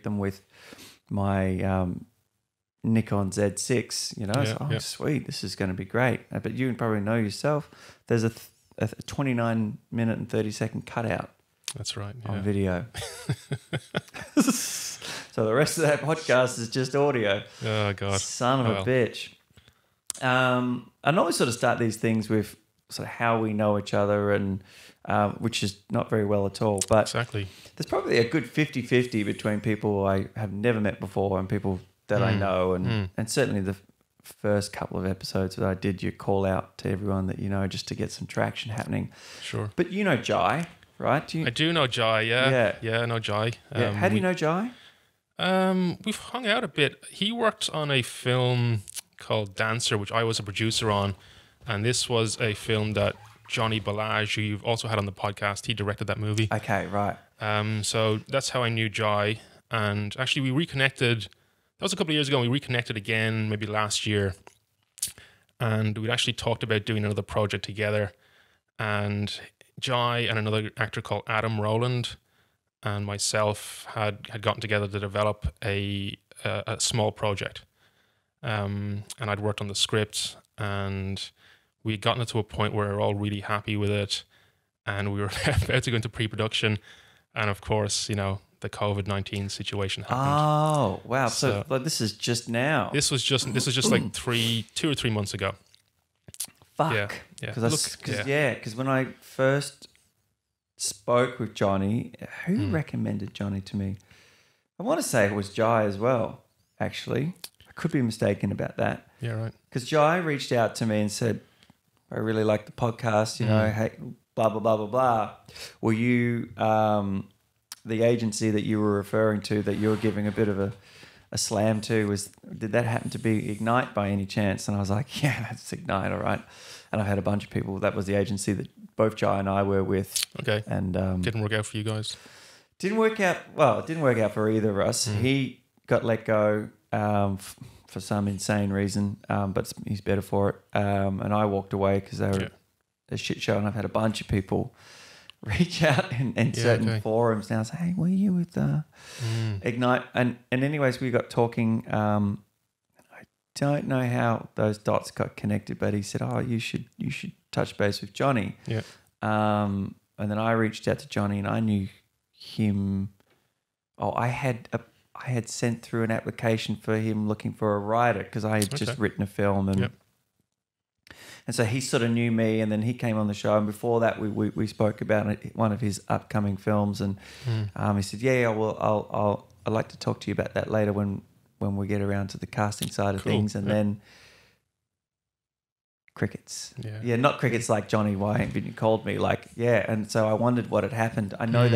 shoot them with my Nikon Z6, you know. So, sweet, this is going to be great. But you probably know yourself, there's a 29-minute and 30-second cutout. That's right. On video. So the rest of that podcast is just audio. Oh, God. Son of a bitch. I always sort of start these things with sort of how we know each other, and which is not very well at all. But exactly. There's probably a good 50-50 between people I have never met before and people that I know. And certainly the first couple of episodes that I did, you call out to everyone that you know just to get some traction happening. Sure. But you know Jai, right? I do know Jai, yeah. Yeah, I know Jai. Yeah. How do you know Jai? We've hung out a bit. He worked on a film called Dancer, which I was a producer on. And this was a film that Johnny Balaj, who you've also had on the podcast, he directed that movie. Okay, right. So that's how I knew Jai. And actually we reconnected, that was a couple of years ago, and we reconnected again maybe last year. And we'd actually talked about doing another project together. And Jai and another actor called Adam Rowland and myself had gotten together to develop a small project. And I'd worked on the script, and we'd gotten it to a point where we were all really happy with it, and we were about to go into pre-production, and of course, you know, the COVID-19 situation happened. Oh, wow! So like, this is just now. This was just like 2 or 3 months ago. Fuck. Yeah. Because when I first spoke with Johnny, who recommended Johnny to me? I want to say it was Jai as well, actually. I could be mistaken about that. Yeah, right. Because Jai reached out to me and said, I really like the podcast, you know, hey, blah, blah, blah, blah, blah. Were you the agency that you were referring to that you were giving a bit of a slam to, did that happen to be Ignite by any chance? And I was like, yeah, that's Ignite, all right. And I had a bunch of people. That was the agency that both Jai and I were with. Okay. And didn't work out for you guys? Didn't work out. Well, it didn't work out for either of us. He got let go for some insane reason, but he's better for it. And I walked away because they were a shit show, and I've had a bunch of people reach out in certain forums now, say, hey, were you with Ignite? And anyways, we got talking. I don't know how those dots got connected, but he said, oh, you should touch base with Johnny. Yeah. And then I reached out to Johnny, and I knew him. Oh, I had sent through an application for him looking for a writer because I had just written a film, and so he sort of knew me, and then he came on the show, and before that we spoke about one of his upcoming films, and he said, yeah, well, I'd like to talk to you about that later when we get around to the casting side of things. And then crickets. Yeah, not crickets like Johnny, why haven't you called me? Like, and so I wondered what had happened. I know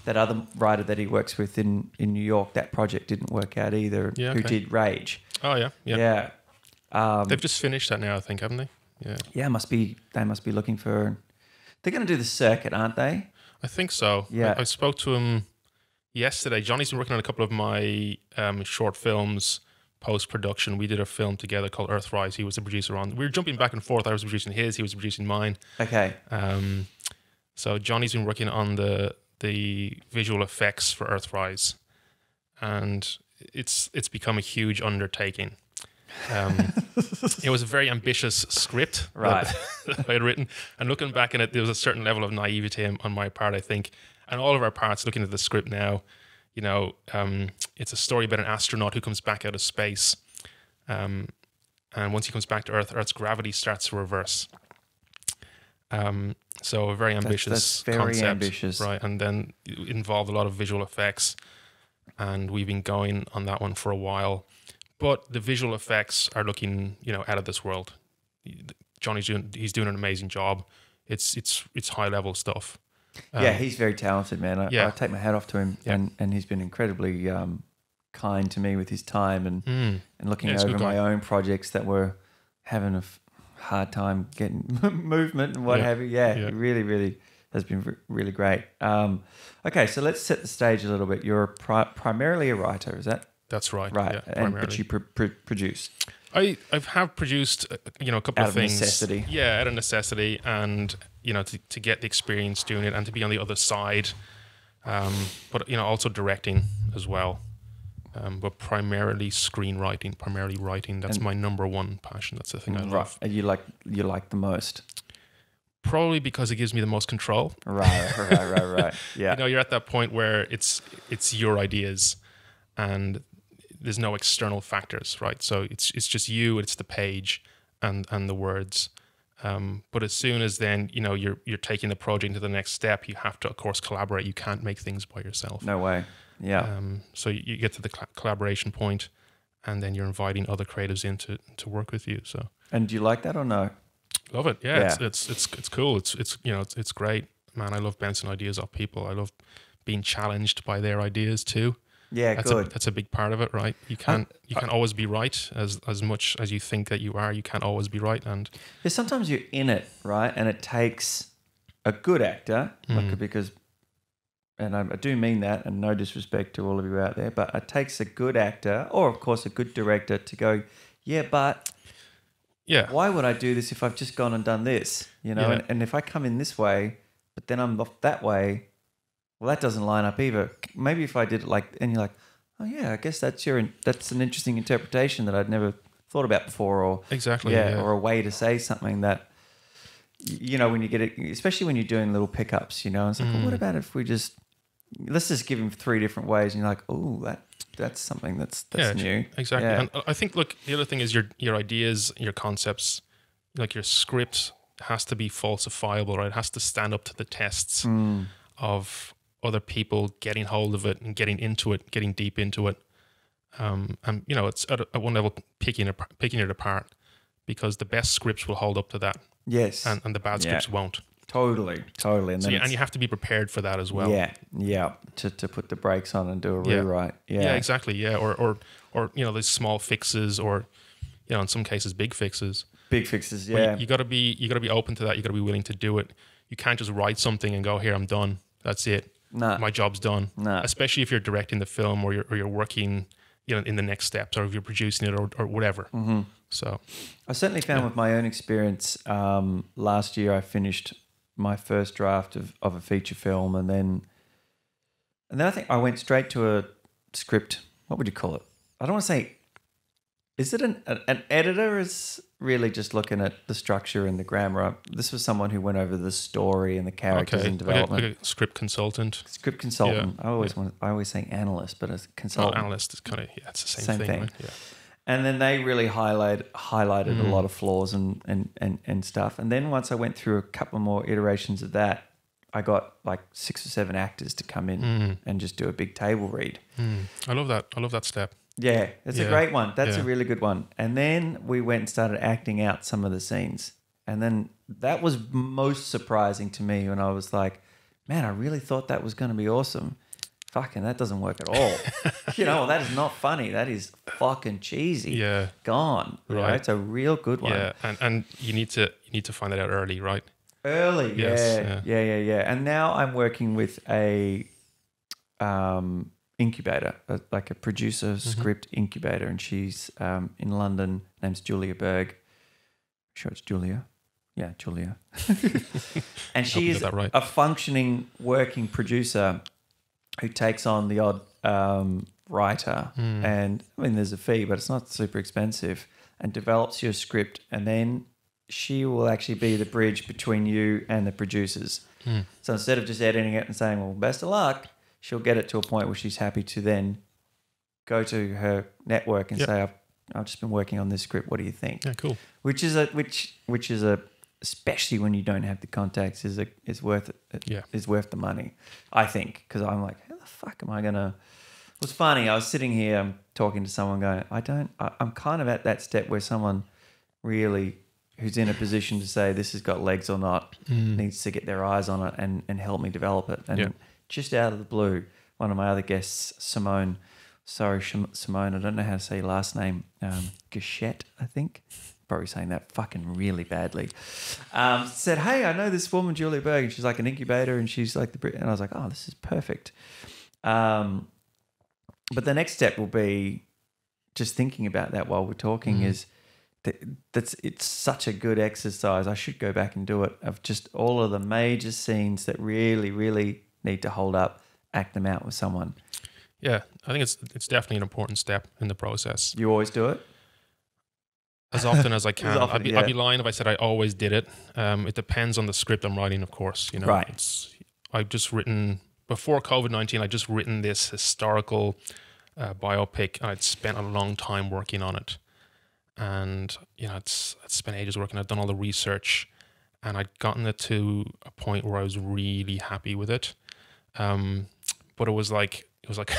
that other writer that he works with in New York, that project didn't work out either, who did Rage. Oh, yeah. Yeah. They've just finished that now, I think, haven't they? Yeah. Yeah, they must be looking for... They're going to do the circuit, aren't they? I think so. Yeah. I spoke to him yesterday. Johnny's been working on a couple of my short films post-production. We did a film together called Earthrise. He was the producer on. We were jumping back and forth. I was producing his. He was producing mine. Okay. So Johnny's been working on the visual effects for Earthrise, and it's become a huge undertaking. It was a very ambitious script that I had written, and looking back on it, there was a certain level of naivety on my part, I think, and all of our parts. Looking at the script now, you know, it's a story about an astronaut who comes back out of space, and once he comes back to Earth, Earth's gravity starts to reverse. So a very ambitious that's very concept, ambitious, right? And then it involved a lot of visual effects, and we've been going on that one for a while. But the visual effects are looking, you know, out of this world. Johnny's doing an amazing job. It's high level stuff. Yeah, he's very talented, man. I take my hat off to him, and he's been incredibly kind to me with his time and looking over my own projects that were having a hard time getting movement and what have you. Yeah, it really, really has been really great. Okay, so let's set the stage a little bit. You're primarily a writer, is that? That's right. Right, yeah, but you produce. I have produced, you know, a couple of things. Out of necessity. Yeah, out of necessity, and you know, to get the experience doing it and to be on the other side, but you know, also directing as well. but primarily screenwriting, primarily writing. That's my number one passion. That's the thing I love. And you like the most. Probably because it gives me the most control. Right. Yeah. You know, you're at that point where it's your ideas, and there's no external factors, right? So it's just you, it's the page and the words. But as soon as then, you know, you're taking the project to the next step, you have to, of course, collaborate. You can't make things by yourself. No way. Yeah. So you get to the collaboration point, and then you're inviting other creatives in to work with you. So. And do you like that or no? Love it. Yeah. It's cool. It's you know, it's great, man. I love bouncing ideas off people. I love being challenged by their ideas too. Yeah, that's a big part of it, right? You can't always be right as much as you think that you are. You can't always be right, and sometimes you're in it, right? And it takes a good actor, because, and I do mean that, and no disrespect to all of you out there, but it takes a good actor, or of course a good director, to go, why would I do this if I've just gone and done this? You know, and if I come in this way, but then I'm off that way. Well, that doesn't line up either. Maybe if I did it and you're like, oh yeah, I guess that's an interesting interpretation that I'd never thought about before, or exactly, or a way to say something that, you know, when you get it, especially when you're doing little pickups, you know, it's like, well, what about if let's just give him 3 different ways, and you're like, oh, that's something that's new. Exactly. Yeah. And I think, look, the other thing is your ideas, your concepts, like your script has to be falsifiable, right? It has to stand up to the tests of other people getting hold of it and getting into it, getting deep into it. And, you know, it's at one level picking it apart, because the best scripts will hold up to that. Yes. And the bad scripts won't. Totally. And, then and you have to be prepared for that as well. Yeah. To put the brakes on and do a rewrite. Yeah, exactly. Yeah. Or you know, there's small fixes, or, you know, in some cases, big fixes. Big fixes, yeah. You gotta be open to that. You gotta be willing to do it. You can't just write something and go, here, I'm done. That's it. No. My job's done. No. Especially if you're directing the film, or you're working, you know, in the next steps, or if you're producing it, or whatever. Mm-hmm. So I certainly found with my own experience, last year I finished my first draft of a feature film, and then I think I went straight to a script. What would you call it? I don't want to say, is it an editor is really just looking at the structure and the grammar. This was someone who went over the story and the characters and development. Like a script consultant. Script consultant. Yeah. I always say analyst, but a consultant. Analyst is kind of, it's the same thing. Right? Yeah. And then they really highlighted a lot of flaws and stuff. And then once I went through a couple more iterations of that, I got like 6 or 7 actors to come in and just do a big table read. I love that step. Yeah, it's a great one. That's a really good one. And then we went and started acting out some of the scenes. And then that was most surprising to me, when I was like, man, I really thought that was going to be awesome. Fucking, that doesn't work at all. You know, that is not funny. That is fucking cheesy. Yeah. Gone. Right. Know? It's a real good one. Yeah. And you need to find that out early, right? Early. Yes. Yeah. And now I'm working with a incubator, like a producer script incubator, and she's in London. Name's Julia Berg. I'm sure it's Julia. Yeah, Julia. And she is a functioning working producer who takes on the odd writer, and I mean, there's a fee, but it's not super expensive, and develops your script, and then she will actually be the bridge between you and the producers. So instead of just editing it and saying, well, best of luck, she'll get it to a point where she's happy to then go to her network and say, I've just been working on this script. What do you think? Yeah, cool. Which is especially when you don't have the contacts, is worth it. Is worth the money, I think, because I'm like, how the fuck am I gonna? It was funny. I was sitting here talking to someone, going, I'm kind of at that step where someone really who's in a position to say this has got legs or not needs to get their eyes on it and help me develop it. And just out of the blue, one of my other guests, Simone. Sorry, Simone, I don't know how to say your last name. Gachette, I think. Probably saying that fucking really badly. Said, hey, I know this woman, Julia Berg, and she's like an incubator, and she's like and I was like, oh, this is perfect. But the next step will be just thinking about that while we're talking is it's such a good exercise. I should go back and do it, of just all of the major scenes that really, really need to hold up, act them out with someone. Yeah, I think it's definitely an important step in the process. You always do it? As often as I can. Often, I'd be lying if I said I always did it. It depends on the script I'm writing, of course. Right. I've just written, before COVID-19, I'd just written this historical biopic. I'd spent a long time working on it. And, I'd spent ages working. I'd done all the research, and I'd gotten it to a point where I was really happy with it. But it was like it's like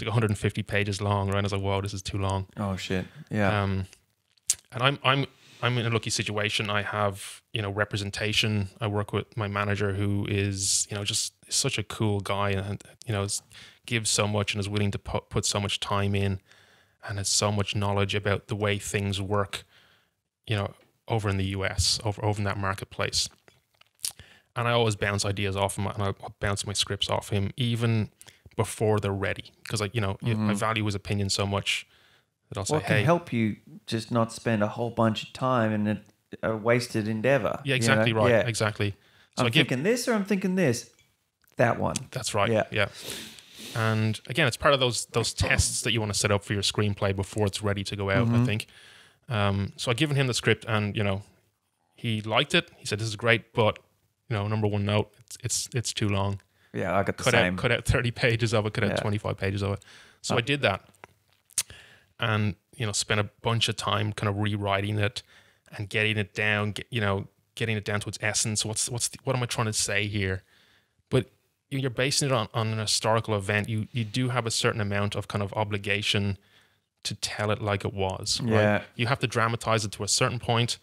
150 pages long, right? I was like, whoa, this is too long. Oh shit. Yeah. And I'm in a lucky situation. I have, representation. I work with my manager, who is, just such a cool guy, and gives so much and is willing to put so much time in, and has so much knowledge about the way things work, over in the US, over in that marketplace. And I always bounce ideas off him, and I bounce my scripts off him even before they're ready, because I value his opinion so much that I'll say, it can help you just not spend a whole bunch of time in a wasted endeavor. Yeah, exactly right. Yeah. Exactly. So I'm thinking this, or I'm thinking this. That one. That's right. Yeah. And again, it's part of those tests that you want to set up for your screenplay before it's ready to go out, I think. So I'd given him the script, and he liked it. He said, "This is great, but number one note, it's too long." Yeah, I got the same. Cut out 30 pages of it. Cut out 25 pages of it. So I did that, and spent a bunch of time kind of rewriting it and getting it down. Getting it down to its essence. What am I trying to say here? But you're basing it on an historical event. You do have a certain amount of kind of obligation to tell it like it was. Right? Yeah. You have to dramatize it to a certain point.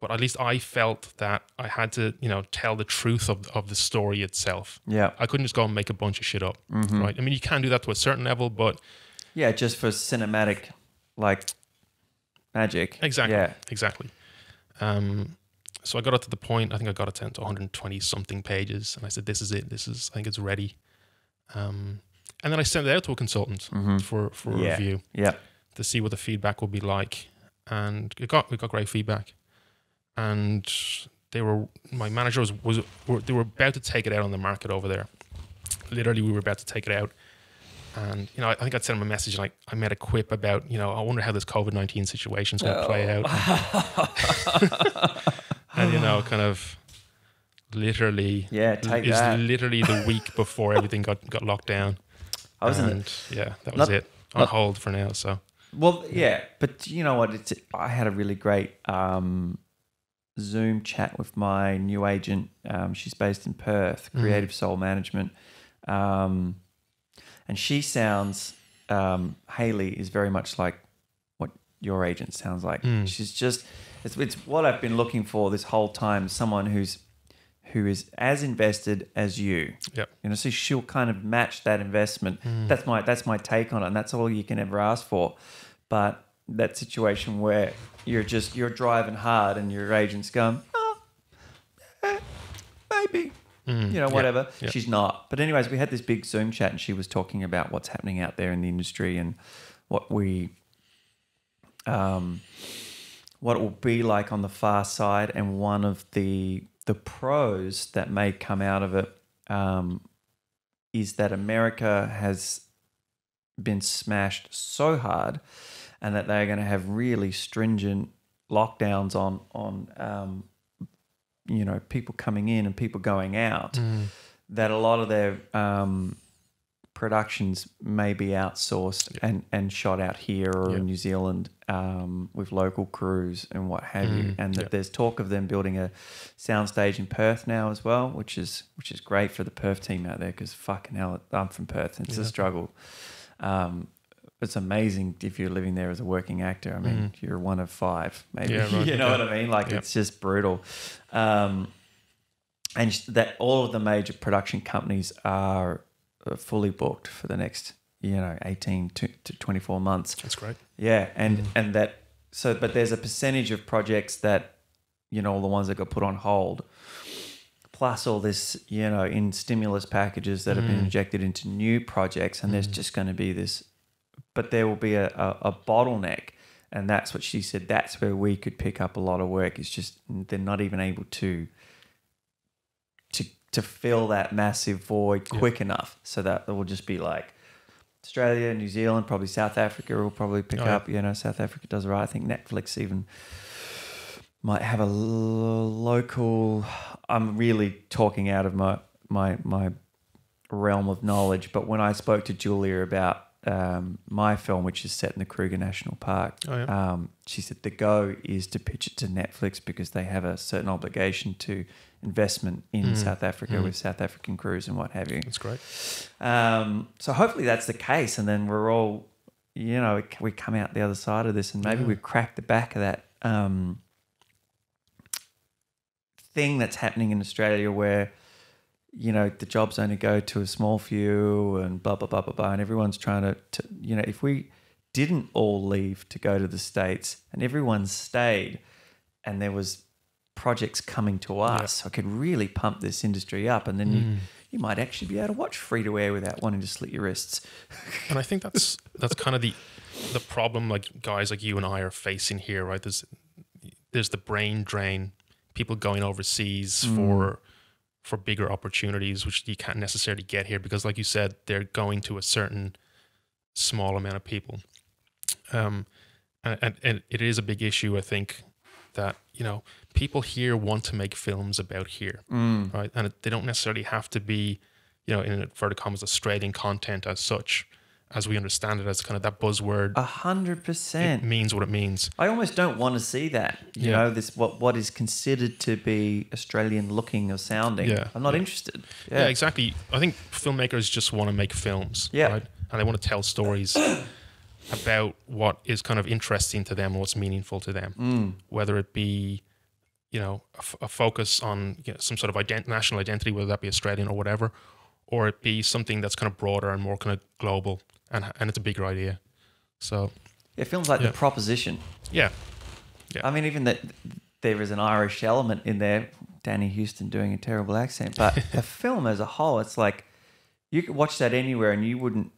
But at least I felt that I had to, tell the truth of the story itself. Yeah. I couldn't just go and make a bunch of shit up, right? I mean, you can do that to a certain level, but... Yeah, just for cinematic, magic. Exactly. Yeah. Exactly. So I got it to the point, I think I got it down to 120-something pages, and I said, this is it. I think it's ready. And then I sent it out to a consultant for a review. Yeah. To see what the feedback would be like. And we got great feedback. And my manager they were about to take it out on the market over there. Literally, we were about to take it out. And, I think I'd sent him a message, and I made a quip about, I wonder how this COVID-19 situation is going to play out. And, kind of literally, literally the week before everything got locked down. That was it. On hold for now, so. Well, yeah, but you know what? I had a really great Zoom chat with my new agent. She's based in Perth, Creative Soul Management. And she sounds, Hayley is very much like what your agent sounds like. She's just, it's what I've been looking for this whole time, someone who is as invested as you. Yep. So she'll kind of match that investment. That's my take on it, and that's all you can ever ask for. But that situation where you're driving hard and your agent's going, maybe, whatever. Yeah. She's not. But anyways, we had this big Zoom chat, and she was talking about what's happening out there in the industry and what it will be like on the far side. And one of the pros that may come out of it is that America has been smashed so hard, and that they're going to have really stringent lockdowns on people coming in and people going out, that a lot of their productions may be outsourced and shot out here or in New Zealand with local crews and what have you. And that there's talk of them building a soundstage in Perth now as well, which is great for the Perth team out there, because fucking hell, I'm from Perth and it's a struggle. It's amazing if you're living there as a working actor. I mean, you're one of 5, maybe. Yeah, right. You know what I mean? It's just brutal. And that all of the major production companies are fully booked for the next, 18 to 24 months. That's great. Yeah, and that but there's a percentage of projects that, all the ones that got put on hold, plus all this, in stimulus packages that have been injected into new projects, and there's just going to be this, but there will be a bottleneck, and that's what she said. That's where we could pick up a lot of work. It's just they're not even able to fill that massive void quick enough, so that it will just be like, Australia, New Zealand, probably South Africa will probably pick up. Yeah. You know, South Africa does right. I think Netflix even might have a local. I'm really talking out of my realm of knowledge, but when I spoke to Julia about my film, which is set in the Kruger National Park, she said the go is to pitch it to Netflix because they have a certain obligation to investment in South Africa with South African crews and what have you. That's great. So hopefully that's the case, and then we're all, you know, we come out the other side of this, and maybe we've cracked the back of that thing that's happening in Australia where, you know, the jobs only go to a small few and blah, blah, blah, blah, blah. And everyone's trying to, you know, if we didn't all leave to go to the States and everyone stayed and there was projects coming to us, I could really pump this industry up. And then you might actually be able to watch free to air without wanting to slit your wrists. And I think that's kind of the problem like guys like you and I are facing here, right? There's the brain drain, people going overseas for bigger opportunities, which you can't necessarily get here because, like you said, they're going to a certain small amount of people. And it is a big issue, I think, that, you know, people here want to make films about here, right? And they don't necessarily have to be, you know, in inverted commas, Australian content as such, as we understand it, as kind of that buzzword. 100%. It means what it means. I almost don't want to see that. You know, this what is considered to be Australian looking or sounding. Yeah. I'm not interested. Yeah, exactly. I think filmmakers just want to make films, right? And they want to tell stories about what is kind of interesting to them and what's meaningful to them, whether it be, you know, a focus on, you know, some sort of national identity, whether that be Australian or whatever, or it be something that's kind of broader and more kind of global, and it's a bigger idea. So films like The Proposition. Yeah. I mean, even that there is an Irish element in there, Danny Houston doing a terrible accent, but the film as a whole, it's like you could watch that anywhere and you wouldn't,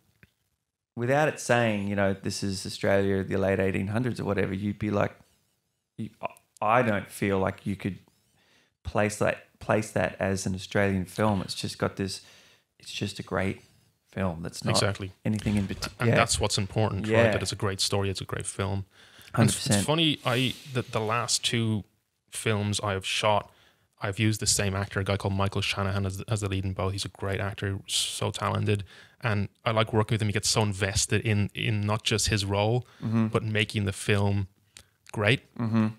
without it saying, you know, this is Australia, the late 1800s or whatever, you'd be like, I don't feel like you could place that as an Australian film. It's just got this, it's just a great film that's not anything in particular. And that's what's important, right? That it's a great story, it's a great film. 100%. It's funny, the last two films I have shot, I've used the same actor, a guy called Michael Shanahan as the lead in both. He's a great actor, so talented. And I like working with him. He gets so invested in not just his role, but making the film great. And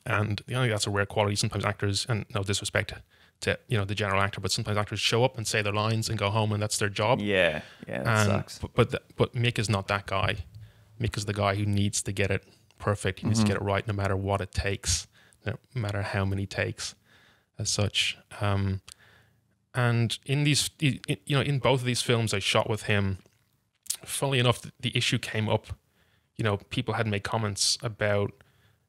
I think that's a rare quality. Sometimes actors, and no disrespect to, you know, the general actor, but sometimes actors show up and say their lines and go home, and that's their job. Yeah, that sucks. But Mick is not that guy. Mick is the guy who needs to get it perfect. He needs to get it right, no matter what it takes, no matter how many takes, as such. And in these, you know, in both of these films I shot with him, funnily enough, the issue came up. You know, people had made comments about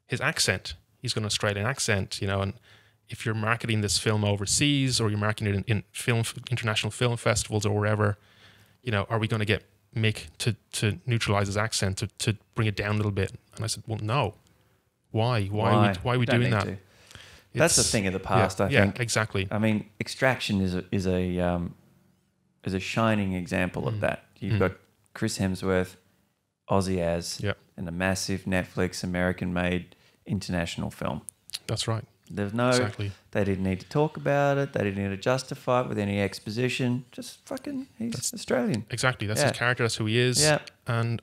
his accent. He's got an Australian accent, you know, and if you're marketing this film overseas or you're marketing it in international film festivals or wherever, you know, are we going to get Mick to neutralize his accent, to bring it down a little bit? And I said, well, no. Why are we doing that? That's a thing of the past, I think. Yeah, exactly. I mean, Extraction is a shining example of that. You've got Chris Hemsworth, Aussie as, and a massive Netflix American-made international film. That's right. There's no, they didn't need to talk about it. They didn't need to justify it with any exposition. Just fucking, he's Australian. Exactly. That's his character. That's who he is. Yeah. And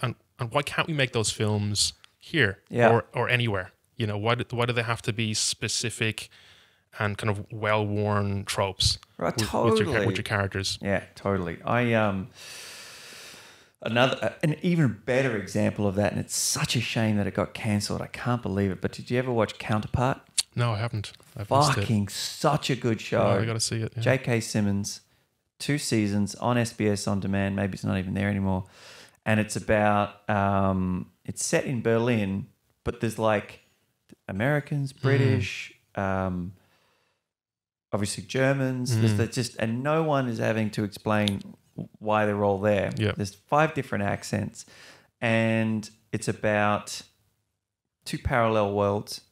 why can't we make those films here or anywhere? You know, why do they have to be specific and kind of well-worn tropes with your characters? Yeah, totally. An even better example of that, and it's such a shame that it got cancelled. I can't believe it. But did you ever watch Counterpart? No, I haven't. Fucking such a good show. Oh, I got to see it. Yeah. J.K. Simmons, 2 seasons on SBS On Demand. Maybe it's not even there anymore. And it's about, it's set in Berlin, but there's like Americans, British, obviously Germans. There's just, and no one is having to explain why they're all there. Yep. There's 5 different accents, and it's about 2 parallel worlds,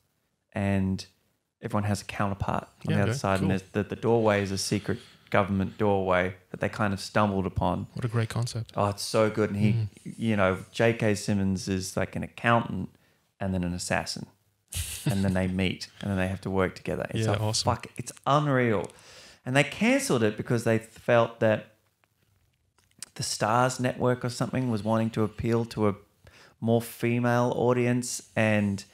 and everyone has a counterpart on the other side. Cool. And the doorway is a secret government doorway that they kind of stumbled upon. What a great concept. Oh, it's so good. And he, you know, J.K. Simmons is like an accountant and then an assassin. And then they meet and then they have to work together. It's like, awesome. Fuck, it's unreal. And they cancelled it because they felt that the Stars Network or something was wanting to appeal to a more female audience, and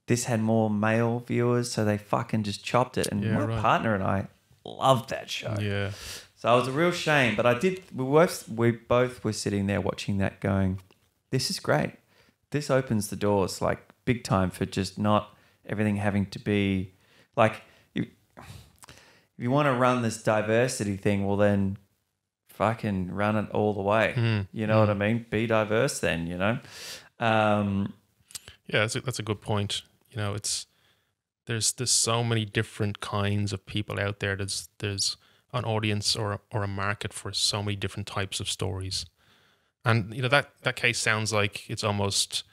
this had more male viewers, so they fucking just chopped it. And my partner and I loved that show. Yeah. So it was a real shame, but we both were sitting there watching that going, this is great. This opens the doors like big time for just not everything having to be like, if you want to run this diversity thing, well then fucking run it all the way. You know what I mean? Be diverse then, you know? Yeah, that's a good point. You know, there's so many different kinds of people out there. There's an audience or a market for so many different types of stories. And, you know, that case sounds like it's almost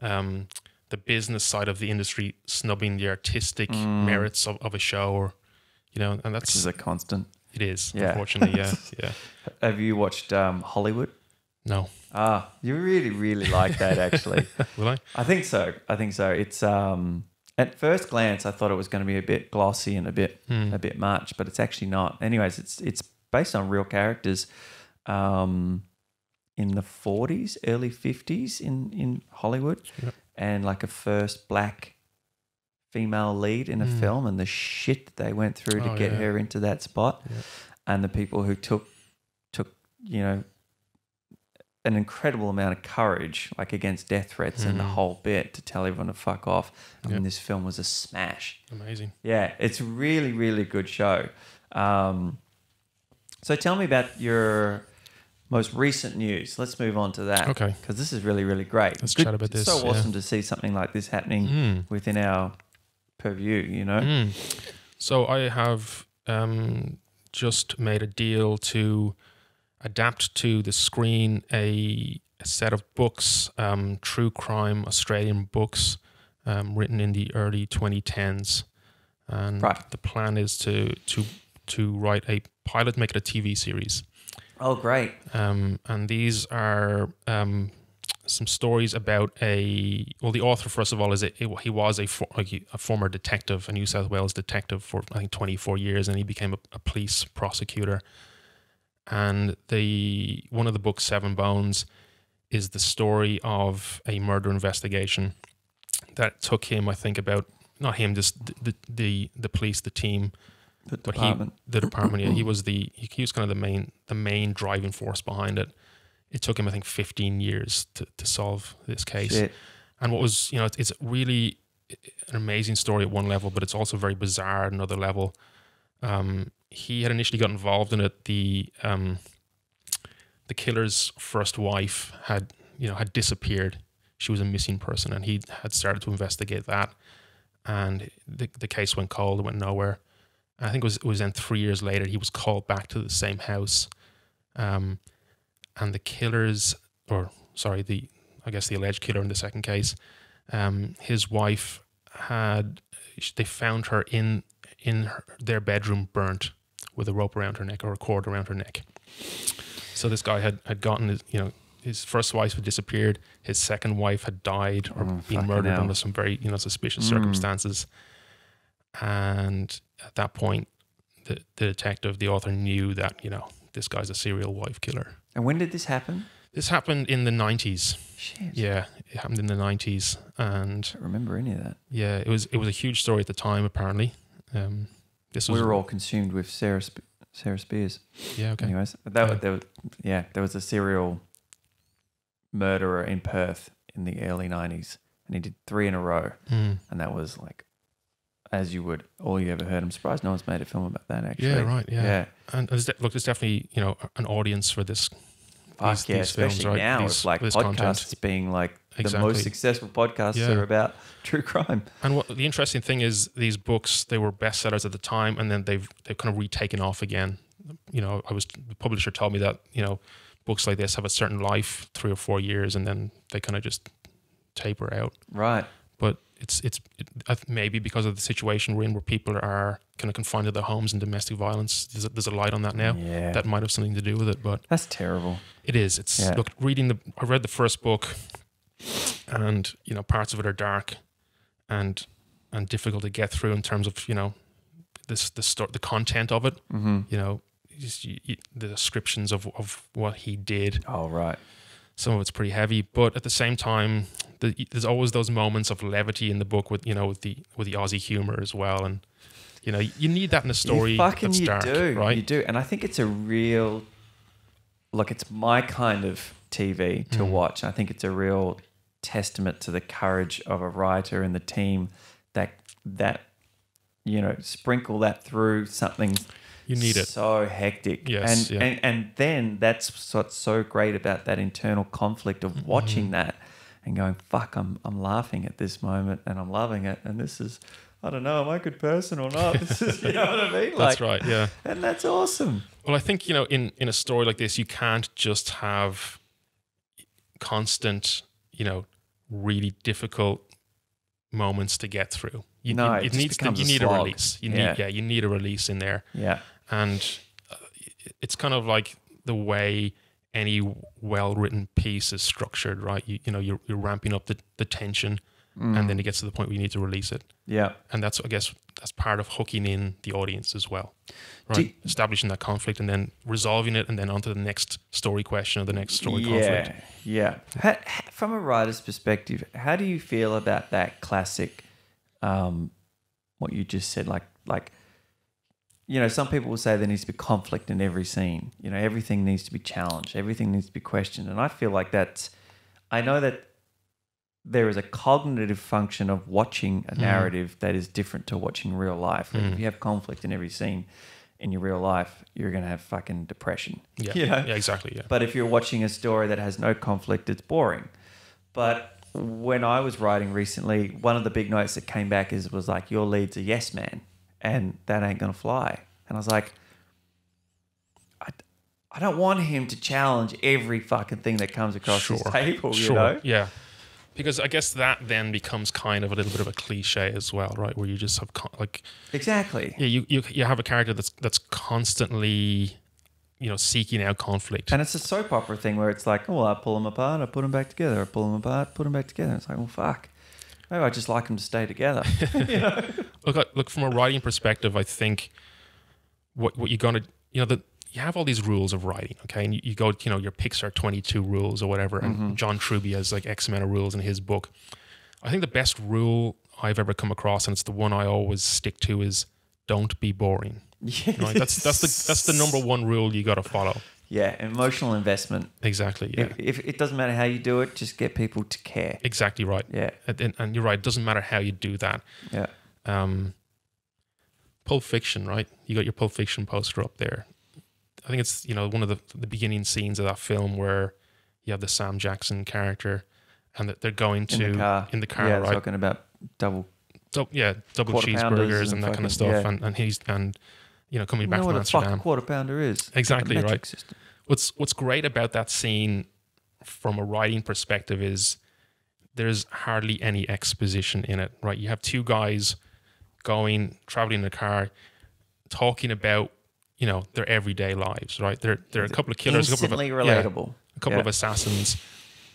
the business side of the industry snubbing the artistic merits of a show, or, you know, and that's... Which is a constant. It is, unfortunately, yeah. Have you watched Hollywood? No. You really, really like that, actually. Will I? I think so. It's at first glance, I thought it was going to be a bit glossy and a bit much, but it's actually not. Anyways, it's based on real characters in the 40s, early 50s in Hollywood, and like a first black female lead in a film, and the shit that they went through to get her into that spot, and the people who took you know, an incredible amount of courage, like against death threats and the whole bit, to tell everyone to fuck off. I mean, this film was a smash. Amazing. Yeah, it's a really, really good show. So tell me about your most recent news. Let's move on to that. Okay. Because this is really, really great. Let's chat about this. It's so awesome to see something like this happening within our purview, you know? So I have just made a deal to adapt to the screen a set of books, true crime Australian books, written in the early 2010s. And the plan is to write a pilot, make it a TV series. Oh, great. And these are some stories about the author, first of all, he was a former detective, a New South Wales detective for, I think, 24 years, and he became a police prosecutor. And one of the books, Seven Bones, is the story of a murder investigation that took him, I think, about, not him, just the police, the team, the department. The department. Yeah, he was kind of the main driving force behind it. It took him, I think, 15 years to solve this case. Shit. And what was, you know, it's really an amazing story at one level, but it's also very bizarre at another level. He had initially got involved in it. The killer's first wife had disappeared. She was a missing person, and he had started to investigate that. And the case went cold. It went nowhere. And I think it was then 3 years later he was called back to the same house. And the the alleged killer in the second case, his wife they found her in their bedroom, burnt with a rope around her neck, or a cord around her neck. So this guy had gotten his first wife had disappeared, his second wife had died or been murdered under some very suspicious circumstances. And at that point, the detective, the author, knew that this guy's a serial wife killer. And when did this happen? This happened in the 90s. Shit. Yeah, it happened in the 90s, and I don't remember any of that. Yeah, it was a huge story at the time. Apparently, we were all consumed with Sarah Spears. Yeah. Okay. Anyways, there was a serial murderer in Perth in the early 90s, and he did 3 in a row, and that was like, as you would, all you ever heard. I'm surprised no one's made a film about that, actually. Yeah, right. Yeah. And there's definitely an audience for this. These especially films, right? now with like podcasts content being like the most successful podcasts are about true crime. And the interesting thing is, these books, they were bestsellers at the time, and then they've kind of retaken off again. The publisher told me that books like this have a certain life, 3 or 4 years, and then they kind of just taper out. Right. but maybe because of the situation we're in, where people are kind of confined to their homes and domestic violence. There's a light on that now. Yeah. That might have something to do with it, but that's terrible. it is. It's look, I read the first book, and parts of it are dark and difficult to get through in terms of the content of it. Mm-hmm. The descriptions of what he did. Oh, right. Some of it's pretty heavy, but at the same time, there's always those moments of levity in the book with the Aussie humor as well, and you need that in a story that's dark, right? You do, and I think it's a real look. It's my kind of TV to watch. I think it's a real testament to the courage of a writer and the team that sprinkle that through something. You need it. So hectic. Yes. And then that's what's so great about that internal conflict of watching that and going, fuck, I'm laughing at this moment and I'm loving it. And this is, I don't know, am I a good person or not? This is, you know what I mean? That's right, yeah. And that's awesome. Well, I think, in a story like this, you can't just have constant, really difficult moments to get through. You need a release. You need a release in there. Yeah. And it's kind of like the way any well-written piece is structured, right? You're ramping up the tension, and then it gets to the point where you need to release it. Yeah. And that's part of hooking in the audience as well, right? Establishing that conflict and then resolving it, and then onto the next story question or the next story conflict. Yeah. From a writer's perspective, how do you feel about that classic, what you just said, like, some people will say there needs to be conflict in every scene. Everything needs to be challenged. Everything needs to be questioned. And I feel like I know that there is a cognitive function of watching a narrative that is different to watching real life. Like if you have conflict in every scene in your real life, you're going to have fucking depression. Yeah. Yeah, exactly. Yeah. But if you're watching a story that has no conflict, it's boring. But when I was writing recently, one of the big notes that came back was like, your lead's a yes man. And that ain't going to fly. And I was like, I don't want him to challenge every fucking thing that comes across his table, you know? Yeah. Because I guess that then becomes kind of a little bit of a cliche as well, right? Where you just have Exactly. Yeah, you have a character that's constantly, seeking out conflict. And it's a soap opera thing where it's like, I pull them apart, I put them back together. I pull them apart, put them back together. It's like, well, fuck. Maybe I just like them to stay together. Look, from a writing perspective, I think what you're going to, you have all these rules of writing, okay? And you go, your picks are 22 rules or whatever, and John Truby has like X amount of rules in his book. I think the best rule I've ever come across, and it's the one I always stick to, is don't be boring. Yes. Right? That's the number one rule you got to follow. Yeah, emotional investment. Exactly, yeah. If it doesn't matter how you do it, just get people to care. Exactly right. Yeah. And you're right, it doesn't matter how you do that. Yeah. Pulp Fiction, right? You got your Pulp Fiction poster up there. I think it's, one of the beginning scenes of that film where you have the Sam Jackson character and that they're going to in the car, right? Talking about double cheeseburgers and that kind of stuff, and he's coming back from Amsterdam. What a fuck quarter pounder is. Exactly right. System. What's great about that scene from a writing perspective is there's hardly any exposition in it, right? You have two guys traveling in a car, talking about their everyday lives, right? They're a couple of killers, instantly relatable, a couple of assassins.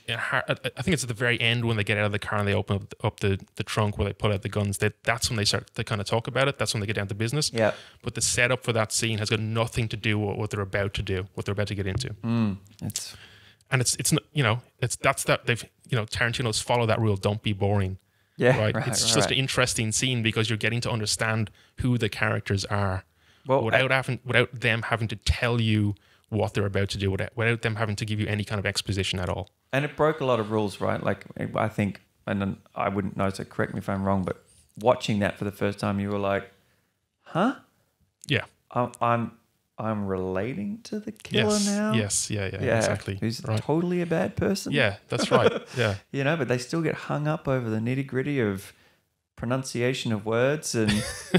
I think it's at the very end when they get out of the car and they open up the trunk where they pull out the guns. That's when they start to kind of talk about it. That's when they get down to business. Yeah. But the setup for that scene has got nothing to do with what they're about to do, what they're about to get into. It's Tarantino's follow that rule. Don't be boring. Yeah. Right. It's just an interesting scene because you're getting to understand who the characters are. Well, without them having to tell you what they're about to do, without them having to give you any kind of exposition at all. And it broke a lot of rules, right? Like, I think, and then I wouldn't know, so correct me if I'm wrong, but watching that for the first time, you were like, huh? Yeah. I'm relating to the killer now? Yes, yeah, exactly. Who's totally a bad person? Yeah, that's right, yeah. But they still get hung up over the nitty-gritty of pronunciation of words and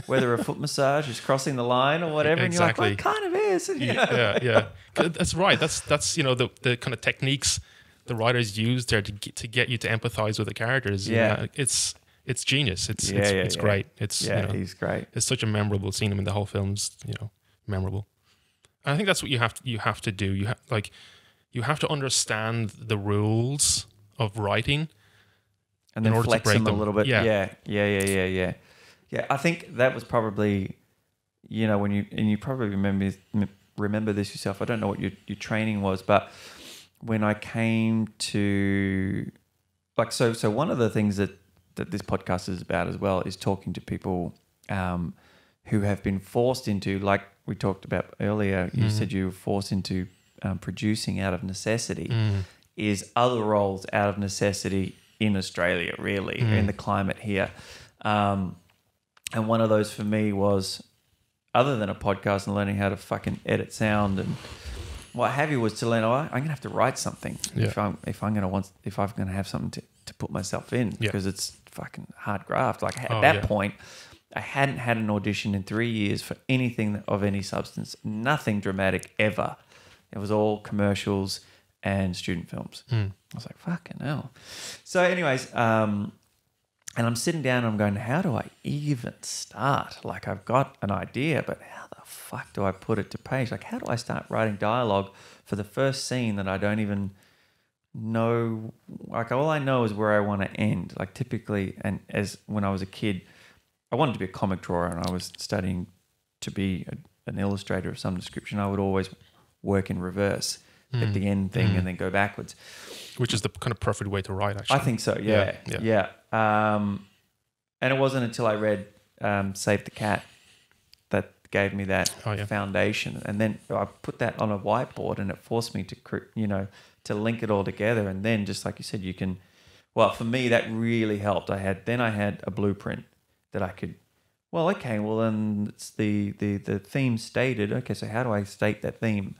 whether a foot massage is crossing the line or whatever. Exactly. And you're like, well, it kind of is. Yeah. That's right. That's the kind of techniques the writers use there to get you to empathize with the characters. Yeah. It's it's genius. It's great. It's he's great. It's such a memorable scene. I mean, the whole film's memorable. And I think that's what you have to do. You have to understand the rules of writing, and then flex them a little bit. Yeah. Yeah. I think that was probably, when you probably remember this yourself. I don't know what your training was, but when I came to so one of the things that this podcast is about as well is talking to people who have been forced into, like we talked about earlier. You said you were forced into producing out of necessity. Is other roles out of necessity in Australia, really, in the climate here. And one of those for me was, other than a podcast and learning how to fucking edit sound and what have you, was to learn, I'm going to have to write something if I'm going to have something to put myself in, because it's fucking hard graft. Like at that point, I hadn't had an audition in 3 years for anything of any substance, nothing dramatic ever. It was all commercials and student films. I was like, fucking hell. So anyways, and I'm sitting down and I'm going, how do I even start? Like, I've got an idea, but how the fuck do I put it to page? Like, how do I start writing dialogue for the first scene that I don't even know? Like, all I know is where I want to end. Like, typically, and as when I was a kid, I wanted to be a comic drawer and I was studying to be an illustrator of some description. I would always work in reverse at the end thing and then go backwards. Which is the kind of perfect way to write, actually. I think so, yeah. And it wasn't until I read Save the Cat that gave me that foundation. And then I put that on a whiteboard and it forced me to link it all together. And then, just like you said, you can... Well, for me, that really helped. I had a blueprint that I could... Well, okay, well, then it's the theme stated. Okay, so how do I state that theme?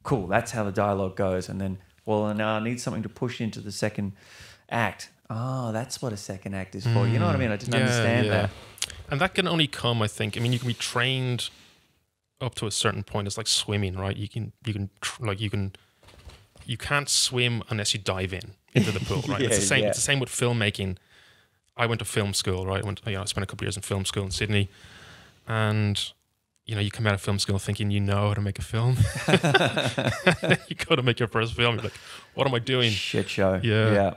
Cool, that's how the dialogue goes. And then, well, now I need something to push into the second act. Oh, that's what a second act is for. You know what I mean? I didn't understand that. And that can only come, I think. I mean, you can be trained up to a certain point. It's like swimming, right? You can't swim unless you dive into the pool, right? It's the same. It's the same with filmmaking. I went to film school, right? I spent a couple of years in film school in Sydney, and you come out of film school thinking you know how to make a film. You go to make your first film, you're like, what am I doing? Shit show. Yeah.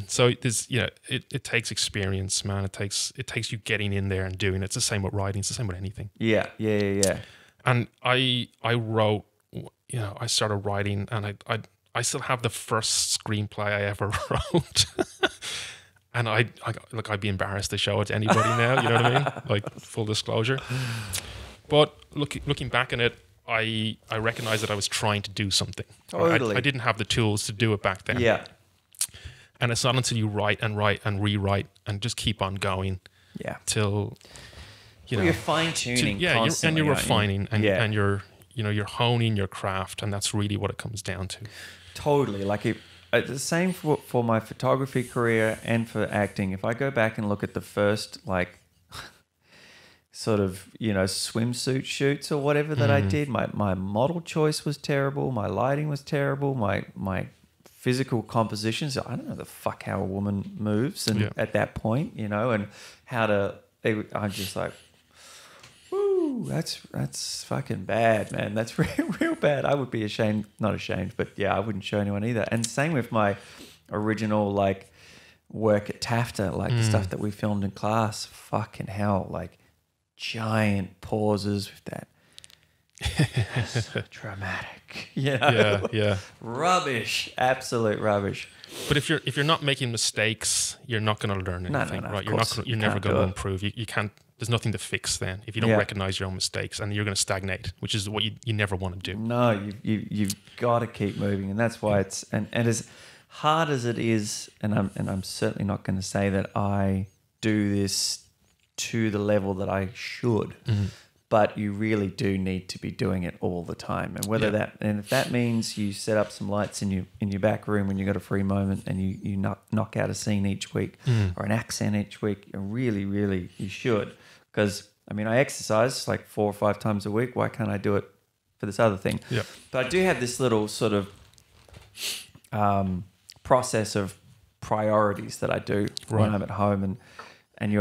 So there's, it takes experience, man. It takes you getting in there and doing it. It's the same with writing. It's the same with anything. Yeah. And I wrote, I started writing, and I still have the first screenplay I ever wrote. And I'd be embarrassed to show it to anybody now. You know what I mean? Like, full disclosure. But looking back on it, I recognized that I was trying to do something. Totally. I didn't have the tools to do it back then. Yeah. And it's not until you write and rewrite and just keep on going. Yeah. Till you're fine tuning. And you're refining and you're honing your craft, and that's really what it comes down to. Totally. Like the same for my photography career and for acting. If I go back and look at the first sort of swimsuit shoots or whatever that I did, my model choice was terrible. My lighting was terrible. My physical compositions. I don't know the fuck how a woman moves, and at that point, and how to. I'm just like, woo, that's fucking bad, man. That's real bad. I would be ashamed, not ashamed, but I wouldn't show anyone either. And same with my original work at TAFTA, the stuff that we filmed in class. Fucking hell, giant pauses with that. So dramatic. Yeah. Rubbish. Absolute rubbish. But if you're not making mistakes, you're not going to learn anything, right? You're never going to improve. You can't. There's nothing to fix then if you don't recognize your own mistakes, and you're going to stagnate, which is what you never want to do. No, you've got to keep moving, and that's why it's and as hard as it is, and I'm certainly not going to say that I do this to the level that I should. But you really do need to be doing it all the time, and if that means you set up some lights in your back room when you got a free moment, and you knock out a scene each week or an accent each week, really, really you should. Because I exercise 4 or 5 times a week. Why can't I do it for this other thing? Yeah. But I do have this little sort of process of priorities that I do when I'm at home, and it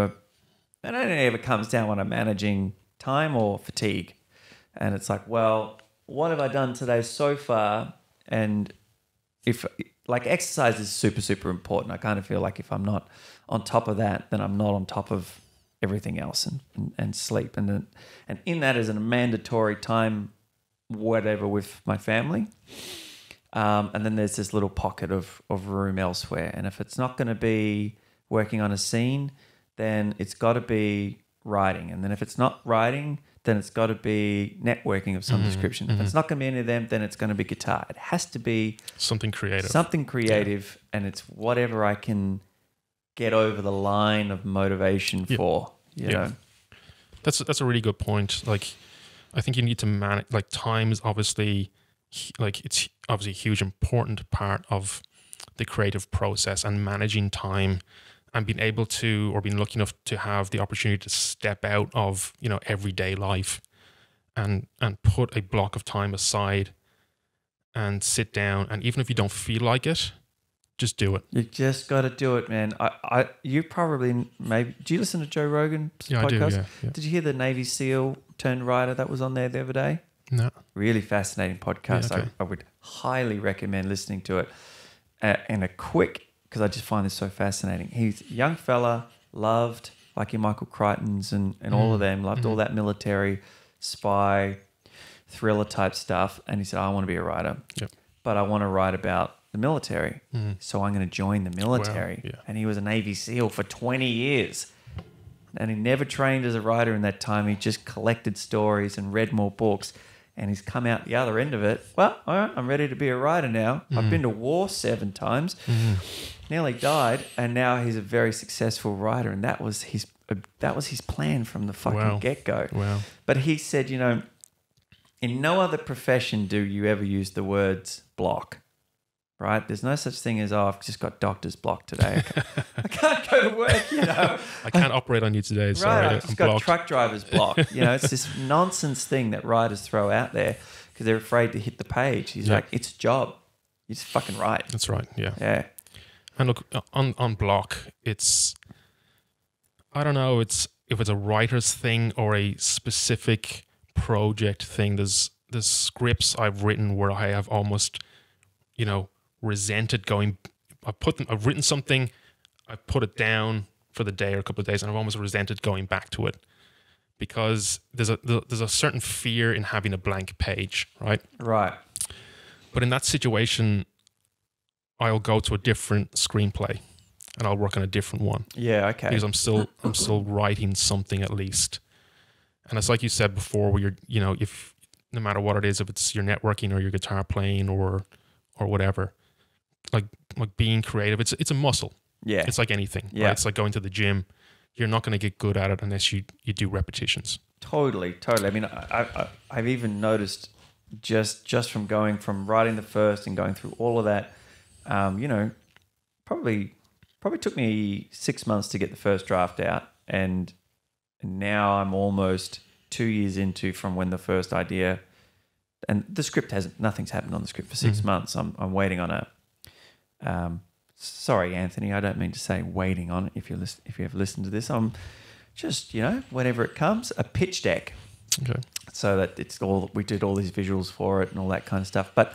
only ever comes down when I'm managing time or fatigue, and it's like, well, what have I done today so far? And if like exercise is super, super important, I kind of feel like if I'm not on top of that, then I'm not on top of everything else, and sleep, and in that is a mandatory time, whatever, with my family. And then there's this little pocket of room elsewhere. And if it's not going to be working on a scene, then it's got to be writing. And then if it's not writing, then it's got to be networking of some description. If it's not going to be any of them, then it's going to be guitar. It has to be something creative. And it's whatever I can get over the line of motivation for, you know. That's a really good point. Like, I think you need to manage, like, time is obviously, like, it's obviously a huge important part of the creative process, and managing time and being able to, or being lucky enough to have the opportunity to step out of, you know, everyday life and put a block of time aside and sit down. And even if you don't feel like it, just do it. You just got to do it, man. You probably, maybe, do you listen to Joe Rogan's podcast? I do, yeah. Did you hear the Navy SEAL turned writer that was on there the other day? No. Really fascinating podcast. Yeah, okay. I would highly recommend listening to it. Because I just find this so fascinating. He's a young fella, loved, like your Michael Crichtons and all of them, loved all that military, spy, thriller type stuff. And he said, I want to be a writer, but I want to write about the military. So I'm going to join the military. Wow. Yeah. And he was a Navy SEAL for 20 years. And he never trained as a writer in that time. He just collected stories and read more books. And he's come out the other end of it. Well, all right, I'm ready to be a writer now. I've been to war 7 times, nearly died, and now he's a very successful writer. And that was his plan from the fucking get-go. Wow. But he said, you know, in no other profession do you ever use the words block. Right? There's no such thing as, I've just got doctor's block today. I can't go to work, you know. I can't operate on you today. Sorry, right, I've just got truck driver's block. You know, it's this nonsense thing that writers throw out there because they're afraid to hit the page. He's like, it's a job. You just fucking write. That's right, yeah. Yeah. And look, on block, it's, I don't know, if it's a writer's thing or a specific project thing. There's scripts I've written where I have almost, you know, resented I've written something, I put it down for the day or a couple of days, and I've almost resented going back to it because there's a certain fear in having a blank page, right? Right. But in that situation, I'll go to a different screenplay and I'll work on a different one. Yeah, okay. Because I'm still writing something at least. And it's like you said before, where you know, if no matter what it is, if it's your networking or your guitar playing or whatever, like being creative, it's a muscle. Yeah. It's like anything. Yeah. Right? It's like going to the gym. You're not going to get good at it unless you do repetitions. Totally. I mean, I've even noticed just from going from writing the first and going through all of that, you know, probably took me 6 months to get the first draft out, and now I'm almost 2 years into from when the first idea, and the script nothing's happened on the script for 6 months. I'm waiting on a. Sorry, Anthony, I don't mean to say waiting on it. If you have listened to this, I'm just, you know, whenever it comes, a pitch deck. Okay. So that we did all these visuals for it and all that kind of stuff. But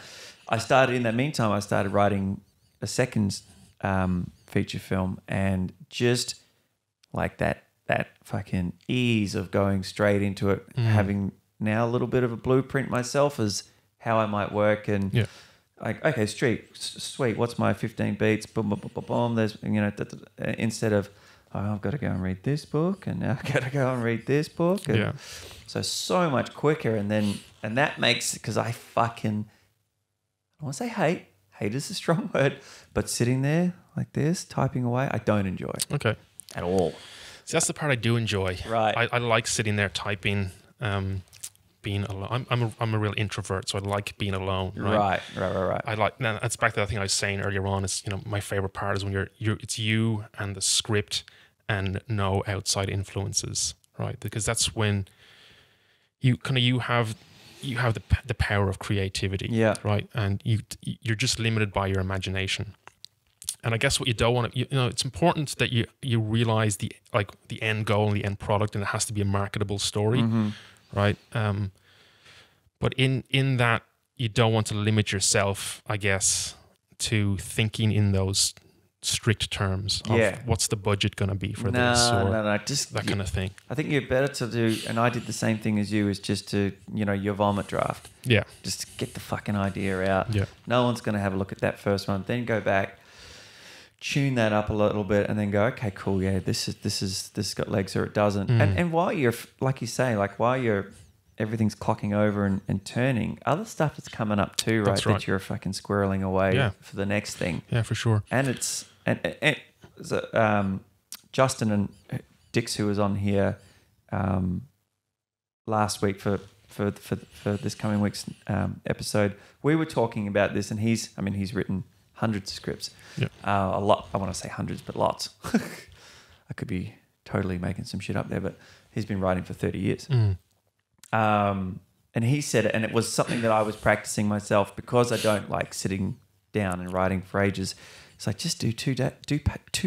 in that meantime, I started writing a second feature film, and just like that fucking ease of going straight into it, having now a little bit of a blueprint myself as how I might work, and like, okay, sweet, what's my 15 beats? Boom, boom, boom, boom, boom. There's, you know, instead of, I've got to go and read this book, and now I've got to go and read this book. And so much quicker. And that makes, because I want to say hate is a strong word, but sitting there like this, typing away, I don't enjoy. Okay. At all. So that's the part I do enjoy. Right. I like sitting there typing, being alone. I'm a real introvert, so I like being alone. Right. I like. Now that's back to that thing I was saying earlier on. Is, you know, my favorite part is when it's you and the script and no outside influences, right? Because that's when you have the power of creativity, right? And you're just limited by your imagination. And I guess what you don't want to, you know, it's important that you realize the end goal and the end product, and it has to be a marketable story, right? But in that, you don't want to limit yourself, I guess, to thinking in those strict terms of what's the budget going to be for this, or just that kind of thing. I think you're better to do, and I did the same thing as you, is just to, you know, your vomit draft. Yeah. Just to get the fucking idea out. Yeah. No one's going to have a look at that first one. Then go back, tune that up a little bit, and then go, okay, cool, yeah, this has got legs or it doesn't. And while you're, like you say, like while you're, everything's clocking over and turning, other stuff is coming up too, right? That you're fucking squirreling away for the next thing. Yeah, for sure. And it's Justin and Dix, who was on here last week for this coming week's episode, we were talking about this, and he's written hundreds of scripts. Yeah. A lot. I want to say hundreds, but lots. I could be totally making some shit up there, but he's been writing for 30 years. And he said it, and it was something that I was practicing myself because I don't like sitting down and writing for ages. It's like, just do 2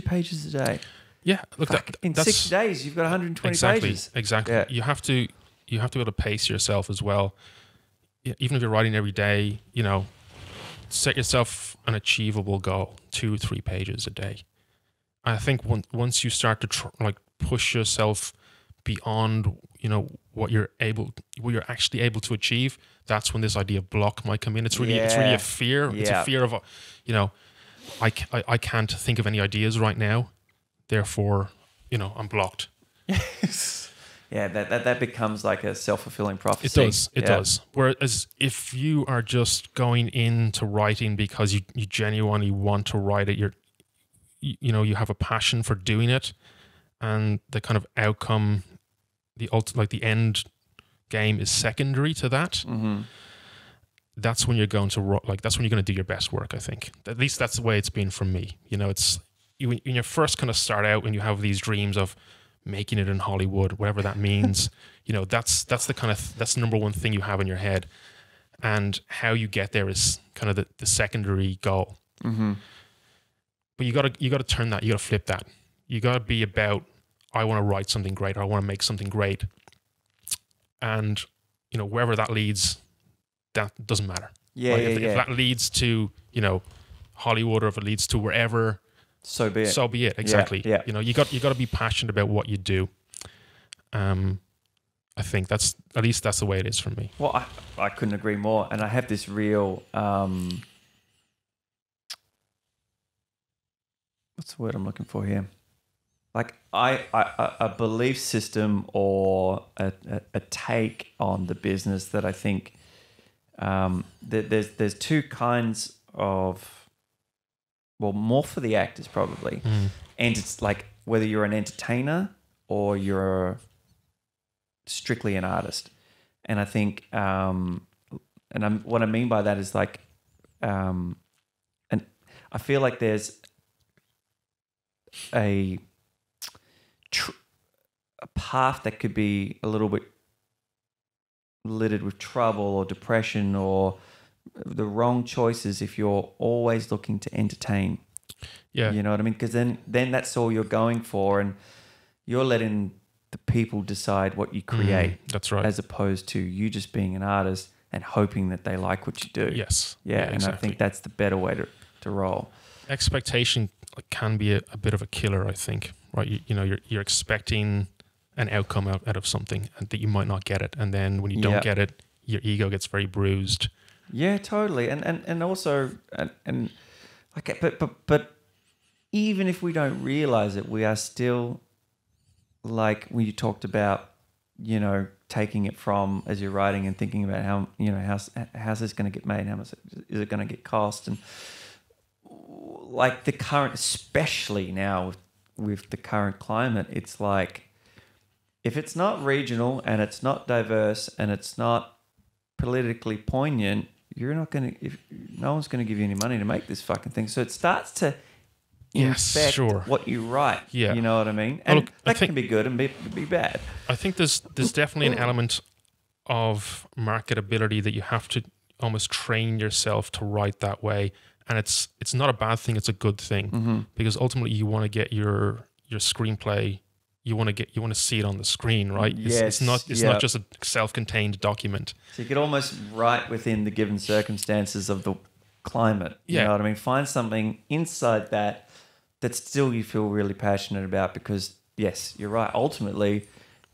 pages a day. Yeah, look, in 6 days you've got 120 pages. Exactly. Yeah. You have to be able to pace yourself as well. Even if you're writing every day, you know, set yourself an achievable goal, 2-3 pages a day. I think once you start to push yourself beyond, you know, what you're actually able to achieve, that's when this idea of block might come in. It's really a fear. It's a fear of, you know, I can't think of any ideas right now, therefore, you know, I'm blocked. Yeah, that becomes like a self-fulfilling prophecy. It does. Whereas if you are just going into writing because you genuinely want to write it, you have a passion for doing it, and the kind of outcome, the end game is secondary to that. That's when you're going to that's when you're going to do your best work, I think. At least that's the way it's been for me. You know, it's when you first kind of start out and you have these dreams of making it in Hollywood, whatever that means. You know, that's the number one thing you have in your head, and how you get there is kind of the secondary goal. But you got to turn that. You got to flip that. You got to be about, I want to write something great, or I want to make something great, and you know, wherever that leads, that doesn't matter. If that leads to, you know, Hollywood, or if it leads to wherever, so be it. Exactly. Yeah. You know, you got to be passionate about what you do. I think that's the way it is for me. Well, I couldn't agree more. And I have this real what's the word I'm looking for here? Like a belief system, or a take on the business that I think there's two kinds of, well, more for the actors probably, and it's like whether you're an entertainer or you're strictly an artist. And I think what I mean by that is like, and I feel like there's a path that could be a little bit littered with trouble or depression or the wrong choices if you're always looking to entertain. Yeah. You know what I mean? Because then that's all you're going for, and you're letting the people decide what you create. That's right. As opposed to you just being an artist and hoping that they like what you do. Yes. Yeah, and exactly. I think that's the better way to roll. Expectation can be a bit of a killer, I think. Right? You know, you're expecting an outcome out of something, and that you might not get it, and then when you don't get it, your ego gets very bruised. Yeah, totally. And also and like, but even if we don't realize it, we are still, like when you talked about, you know, taking it from as you're writing and thinking about how, you know, how's this going to get made, how much is it going to get cost, and like the current, especially now with the current climate, it's like, if it's not regional and it's not diverse and it's not politically poignant, you're not going to, if no one's going to give you any money to make this fucking thing. So it starts to infect what you write. Yeah. You know what I mean? And look, that can be good and be bad. I think there's definitely an element of marketability that you have to almost train yourself to write that way. And it's not a bad thing, it's a good thing, because ultimately you want to get your screenplay, you want to see it on the screen, right? It's not just a self-contained document. So you could almost write within the given circumstances of the climate. You know what I mean? Find something inside that still you feel really passionate about, because yes, you're right. Ultimately,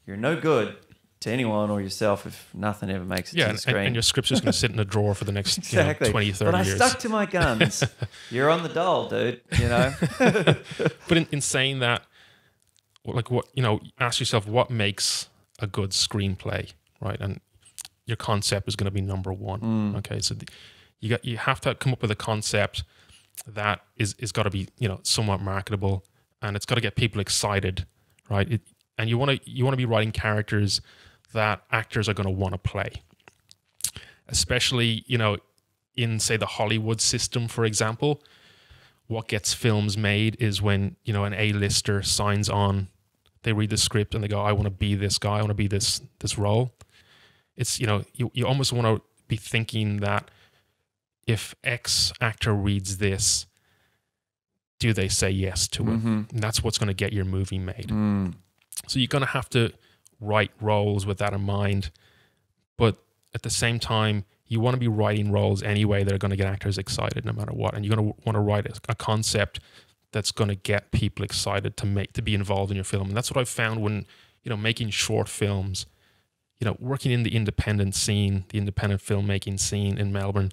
you're no good to anyone or yourself if nothing ever makes it to the screen. And your script's just going to sit in a drawer for the next 20, 30 years. But I stuck to my guns. You're on the dole, dude, you know? But in saying that, like, what, ask yourself what makes a good screenplay, right? And your concept is going to be number one. Okay, so you have to come up with a concept that is got to be somewhat marketable, and it's got to get people excited, right? And you want to be writing characters that actors are going to want to play, especially in, say, the Hollywood system, for example. What gets films made is when an A-lister signs on, they read the script and they go, I want to be this guy, I want to be this role. It's you almost want to be thinking that if X actor reads this, do they say yes to it? And that's what's going to get your movie made. So you're going to have to write roles with that in mind. But at the same time, you want to be writing roles anyway that are going to get actors excited no matter what. And you're going to want to write a concept that's going to get people excited to be involved in your film. And that's what I've found when, making short films, working in the independent scene, the independent filmmaking scene in Melbourne.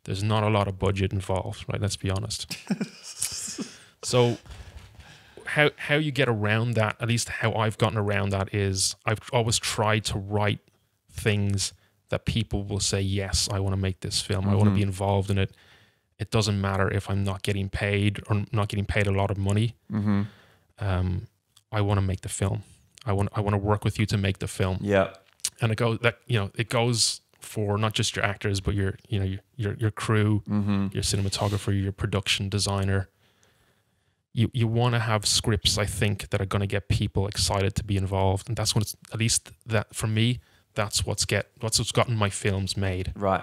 There's not a lot of budget involved, right? Let's be honest. So how you get around that, at least how I've gotten around that, is I've always tried to write things that people will say, yes, I want to make this film. I want to be involved in it. It doesn't matter if I'm not getting paid or not getting paid a lot of money. I want to make the film. I want to work with you to make the film. Yeah. And it goes for not just your actors, but your crew, your cinematographer, your production designer. You want to have scripts, I think, that are going to get people excited to be involved, and that's what it's, at least that for me, that's what's gotten my films made. Right.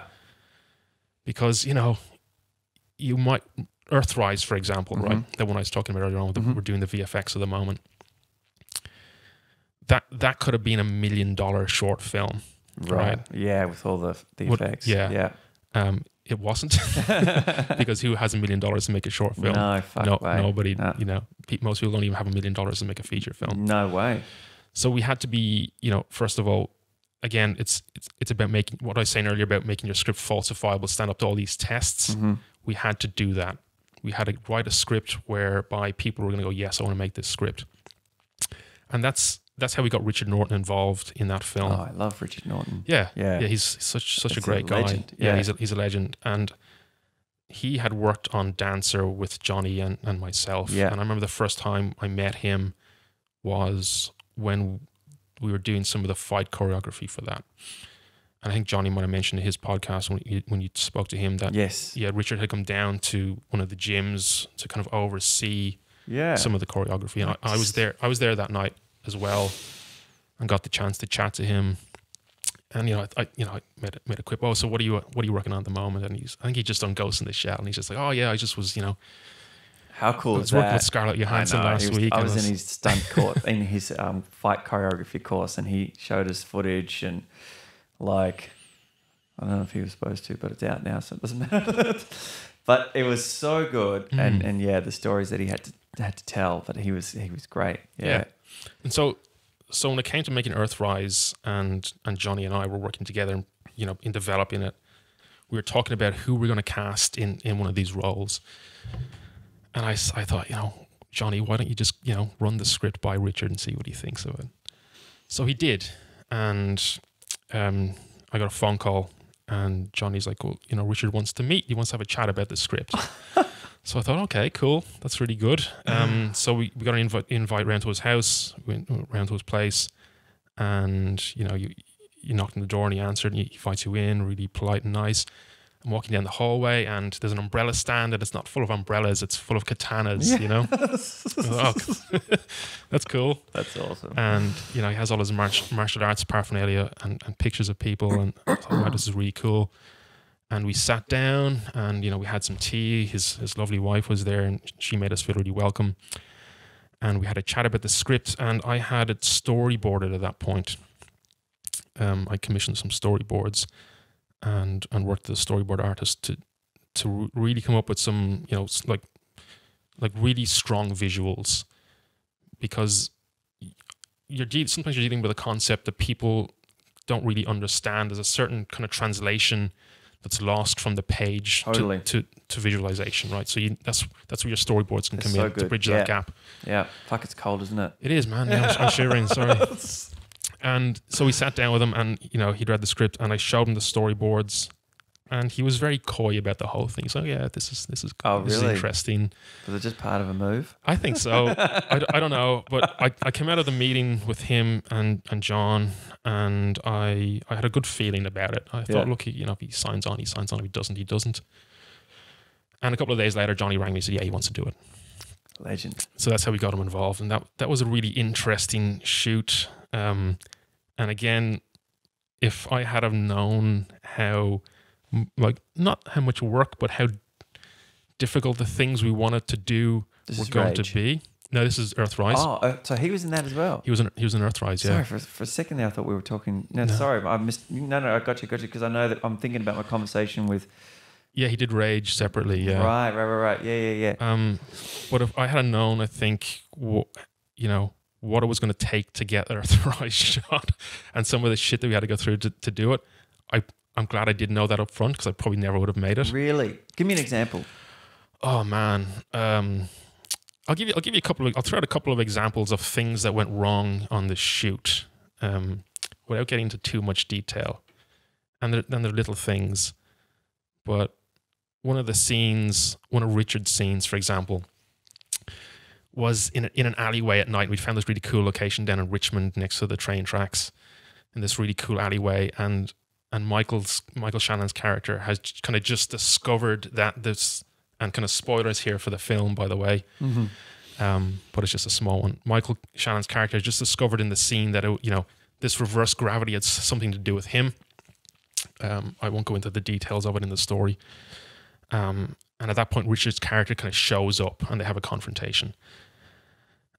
Because you might Earthrise, for example, right? The one I was talking about earlier on, we're doing the VFX at the moment. That could have been $1 million short film. Right. Yeah, with all the effects. Yeah. It wasn't because who has $1 million to make a short film? No, fuck way. Nobody. No. Most people don't even have $1 million to make a feature film. No way. So we had to be, first of all, again, it's about making what I was saying earlier about making your script falsifiable, stand up to all these tests. We had to do that. We had to write a script whereby people were going to go, yes, I want to make this script, and that's how we got Richard Norton involved in that film. Oh, I love Richard Norton. Yeah. He's such a great guy. Legend. Yeah, he's a legend. And he had worked on Dancer with Johnny and myself. Yeah. And I remember the first time I met him was when we were doing some of the fight choreography for that. And I think Johnny might have mentioned in his podcast when you spoke to him that Richard had come down to one of the gyms to kind of oversee some of the choreography. And I was there that night as well, and got the chance to chat to him. And I made a quip. Oh, so what are you working on at the moment? And I think he just done Ghost in the Shell, and he's just like, oh yeah, I just was how cool is that? I was working with Scarlett Johansson last week. I was in his stunt course, in his fight choreography course, and he showed us footage, and I don't know if he was supposed to, but it's out now, so it doesn't matter. But it was so good, and the stories that he had to tell, but he was great. Yeah. And so when it came to making Earthrise, and Johnny and I were working together, in developing it, we were talking about who we're going to cast in one of these roles. And I thought, Johnny, why don't you just, run the script by Richard and see what he thinks of it. So he did. And I got a phone call, and Johnny's like, well, Richard wants to meet. He wants to have a chat about the script. So I thought, okay, cool. That's really good. So we got an invite round to his house. We went round to his place, and you knocked on the door and he answered, and he invites you in, really polite and nice. I'm walking down the hallway, and there's an umbrella stand, and it's not full of umbrellas, it's full of katanas, That's cool. That's awesome. And he has all his martial arts paraphernalia and pictures of people, and I thought, wow, this is really cool. And we sat down and, we had some tea. His lovely wife was there and she made us feel really welcome. And we had a chat about the script, and I had it storyboarded at that point. I commissioned some storyboards and worked with a storyboard artist to really come up with some, like really strong visuals, because sometimes you're dealing with a concept that people don't really understand. There's a certain kind of translation that's lost from the page to visualization, right? So that's where your storyboards can come in to bridge that gap. Yeah, fuck, it's cold, isn't it? It is, man. Yeah, I'm shivering. Sorry. And so we sat down with him, and he'd read the script, and I showed him the storyboards, and he was very coy about the whole thing. So yeah, this is this is interesting. Was it just part of a move? I think so. I don't know, but I came out of the meeting with him and John, and I had a good feeling about it. I thought, look, if he signs on, he signs on. If he doesn't, he doesn't. And a couple of days later, Johnny rang me and said, yeah, he wants to do it. Legend. So that's how we got him involved, and that was a really interesting shoot. And again, if I had have known how, not how much work, but how difficult the things we wanted to do were going to be. No, this is Earthrise. Oh, so he was in that as well. He was in Earthrise. Yeah. Sorry, for a second there, I thought we were talking. No, sorry, I missed. No, I got you, because I know that I'm thinking about my conversation with. Yeah, he did Rage separately. Yeah. Right. Yeah. But if I had known, I think, what it was going to take to get Earthrise shot, and some of the shit that we had to go through to do it, I'm glad I didn't know that up front, because I probably never would have made it. Really? Give me an example. Oh man, I'll give you a couple of. I'll throw out a couple of examples of things that went wrong on the shoot, without getting into too much detail. And then they're little things, but one of Richard's scenes, for example, was in an alleyway at night. We found this really cool location down in Richmond next to the train tracks, in this really cool alleyway, and Michael Shannon's character has kind of just discovered that this, and kind of spoilers here for the film, by the way, but it's just a small one. Michael Shannon's character just discovered in the scene that this reverse gravity had something to do with him. I won't go into the details of it in the story. And at that point, Richard's character kind of shows up, and they have a confrontation.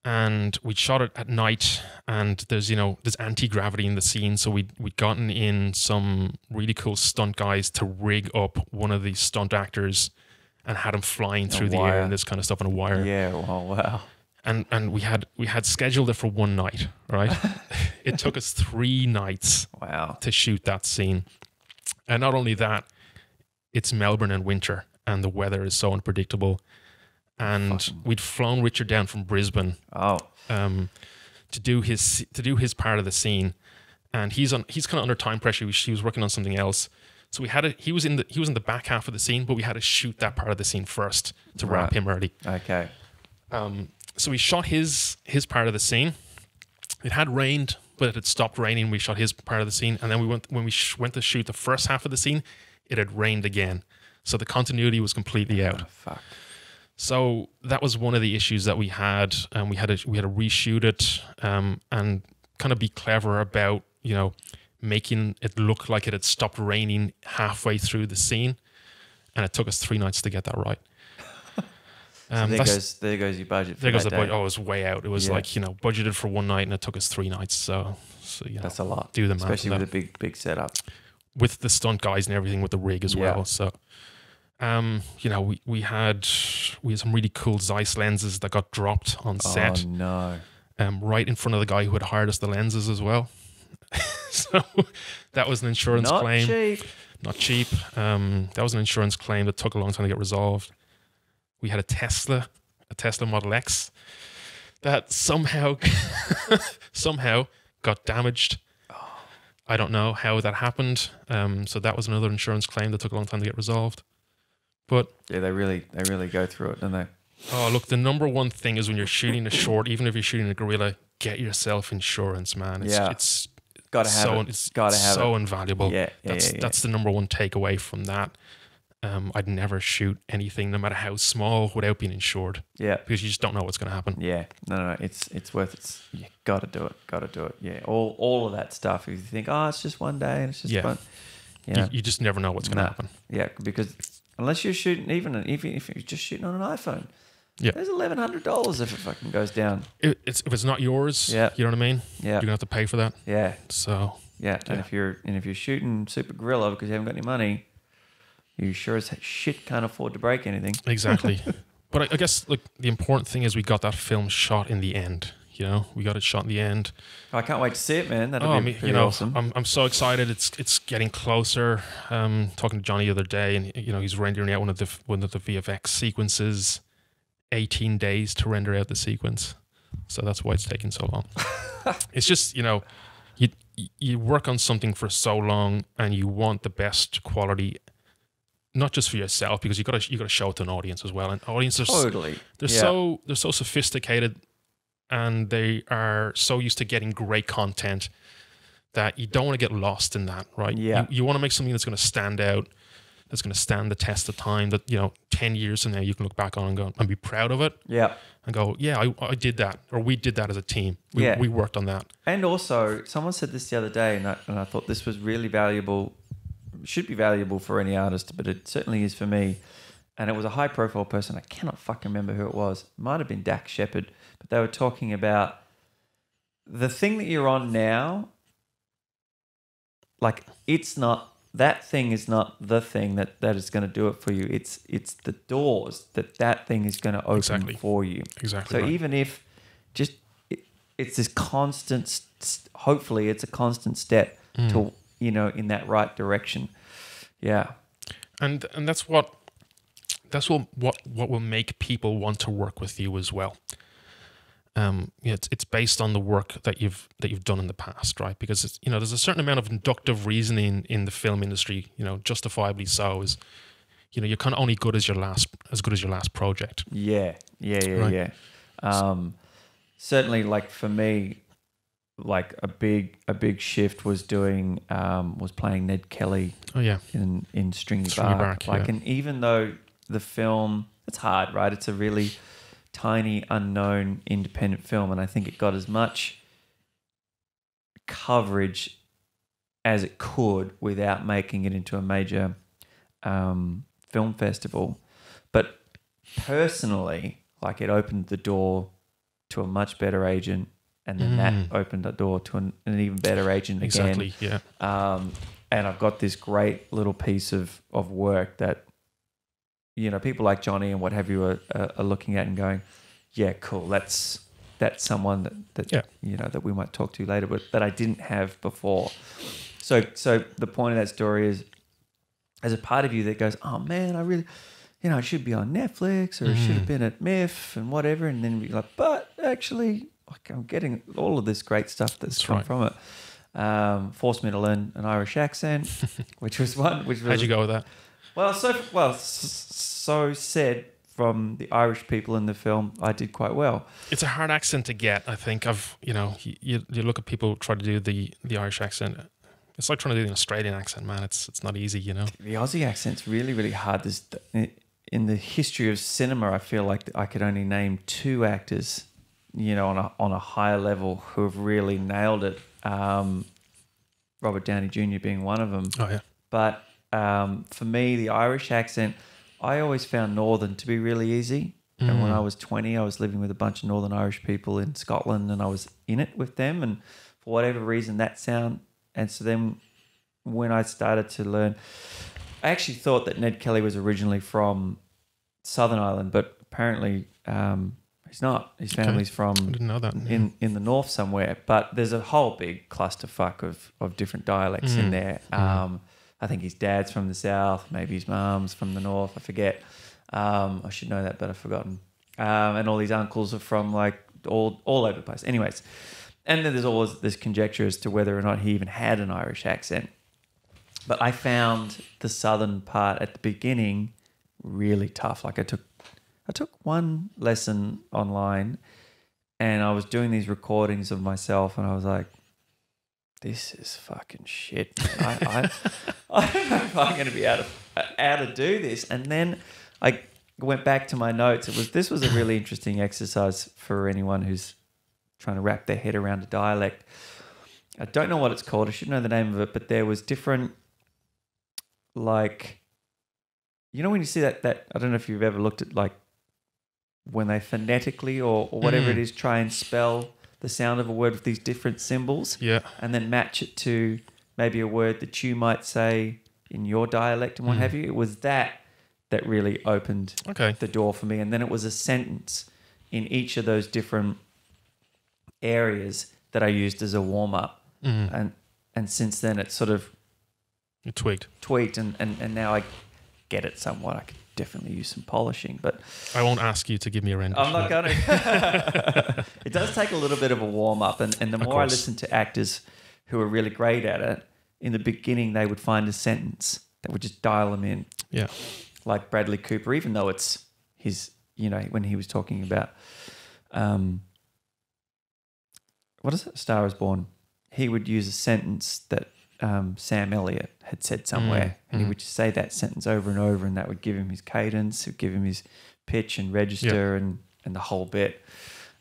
And we shot it at night, and there's anti-gravity in the scene, so we'd gotten in some really cool stunt guys to rig up one of the stunt actors and had him flying through the air and this kind of stuff on a wire. Yeah, wow. And we had scheduled it for one night, right? It took us 3 nights to shoot that scene. And not only that, it's Melbourne in winter, and the weather is so unpredictable. And we'd flown Richard down from Brisbane to do his part of the scene, and he's kind of under time pressure. He was working on something else, so he was in the back half of the scene, but we had to shoot that part of the scene first to wrap him early. Okay. So we shot his part of the scene. It had rained, but it had stopped raining. We shot his part of the scene, and then when we went to shoot the first half of the scene, it had rained again. So the continuity was completely out. Oh, fuck. So that was one of the issues that we had, and we had to reshoot it, and kind of be clever about making it look like it had stopped raining halfway through the scene, and it took us 3 nights to get that right. So there goes your budget. There goes the budget. Oh, it was way out. It was budgeted for one night, and it took us 3 nights. So that's a lot. Do the math, especially with a big setup, with the stunt guys and everything, with the rig as well. So. We had some really cool Zeiss lenses that got dropped on set. Oh no! Right in front of the guy who had hired us the lenses as well. So that was an insurance claim. Not cheap. That was an insurance claim that took a long time to get resolved. We had a Tesla Model X that somehow got damaged. I don't know how that happened. So that was another insurance claim that took a long time to get resolved. But yeah, they really go through it, don't they? Oh, look, the number one thing is when you're shooting a short, even if you're shooting a guerrilla, get yourself insurance, man. It's gotta have it. It's so invaluable. Yeah, that's the number one takeaway from that. I'd never shoot anything, no matter how small, without being insured. Yeah, because you just don't know what's going to happen. Yeah, no, it's worth it. You gotta do it. Yeah, all of that stuff. If you think, it's just one day and it's just fun. You just never know what's going to happen. Yeah, because unless you're shooting, even if you're just shooting on an iPhone, there's $1,100 if it fucking goes down. If it's not yours, you know what I mean? Yeah. You're going to have to pay for that. Yeah. So... Yeah, and if you're shooting Super Gorilla because you haven't got any money, you sure as shit can't afford to break anything. Exactly. But I guess like the important thing is we got that film shot in the end. You know, we got it shot in the end. I can't wait to see it, man. That'll be pretty awesome. I'm so excited. It's getting closer. Talking to Johnny the other day, and he's rendering out one of the VFX sequences. 18 days to render out the sequence, so that's why it's taking so long. It's just you work on something for so long, and you want the best quality, not just for yourself, because you got to show it to an audience as well. And audiences they're so sophisticated, and they are so used to getting great content that you don't want to get lost in that, right? Yeah. You want to make something that's going to stand out, that's going to stand the test of time, that 10 years from now you can look back on and be proud of it. Yeah. And go, yeah, I did that, or we did that as a team. We worked on that. And also, someone said this the other day, and I thought this was really valuable. Should be valuable for any artist, but it certainly is for me. And it was a high-profile person. I cannot fucking remember who it was. It might have been Dax Shepard, but they were talking about the thing that you're on now. Like, it's not. That thing is not the thing that is going to do it for you. It's the doors that thing is going to open for you. Exactly. So even if it's this constant, hopefully it's a constant step to in that right direction. Yeah. And that's what will make people want to work with you as well. It's based on the work that you've done in the past, right? Because there's a certain amount of inductive reasoning in the film industry, justifiably so. Is you're kind of only good as your last project. Yeah. Right? Certainly, like for me, like a big shift was playing Ned Kelly. Oh yeah. In Stringy Bark. And even though the film, it's hard, right? It's a really tiny, unknown, independent film, and I think it got as much coverage as it could without making it into a major film festival. But personally, like, it opened the door to a much better agent, and then that opened the door to an even better agent again. Exactly, yeah. And I've got this great little piece of work that people like Johnny and what have you are looking at and going, yeah, cool. That's someone that that we might talk to later, but that I didn't have before. So the point of that story is, as a part of you that goes, oh man, I really, it should be on Netflix, or it should have been at MIF and whatever, and then you're like, but actually, like, I'm getting all of this great stuff that's come from it. Forced me to learn an Irish accent, which was how'd you go with that? So said from the Irish people in the film, I did quite well. It's a hard accent to get, I think. You look at people try to do the Irish accent. It's like trying to do an Australian accent, man. It's not easy, The Aussie accent's really, really hard. In the history of cinema, I feel like I could only name 2 actors, on a higher level who have really nailed it. Robert Downey Jr. being one of them. Oh yeah. But for me, the Irish accent, I always found Northern to be really easy. And when I was 20, I was living with a bunch of Northern Irish people in Scotland, and I was in it with them. And for whatever reason, that sound. And so then when I started to learn, I actually thought that Ned Kelly was originally from Southern Ireland, but apparently he's not. His family's from I didn't know that. In the north somewhere. But there's a whole big clusterfuck of different dialects in there. I think his dad's from the south, maybe his mum's from the north, I forget. I should know that, but I've forgotten. And all these uncles are from like all over the place. Anyways, and then there's always this conjecture as to whether or not he even had an Irish accent. But I found the southern part at the beginning really tough. Like I took one lesson online, and I was doing these recordings of myself, and I was like, this is fucking shit. I don't know if I'm going to be able to do this. And then I went back to my notes. This was a really interesting exercise for anyone who's trying to wrap their head around a dialect. I don't know what it's called. I should know the name of it, but there was different like, you know, when you see that I don't know if you've ever looked at like when they phonetically or whatever it is try and spell the sound of a word with these different symbols, and then match it to maybe a word that you might say in your dialect and what have you. It was that really opened the door for me. And then it was a sentence in each of those different areas that I used as a warm-up. And since then it's sort of tweaked and now I get it somewhat. I could definitely use some polishing, but I won't ask you to give me a rendition. I'm not going to. It does take a little bit of a warm-up, and the more I listen to actors who are really great at it, in the beginning they would find a sentence that would just dial them in. Yeah. Like Bradley Cooper, even though it's his, you know, when he was talking about, what is it? Star is Born. He would use a sentence that Sam Elliott had said somewhere, and he would just say that sentence over and over, and that would give him his cadence, it would give him his pitch and register and the whole bit.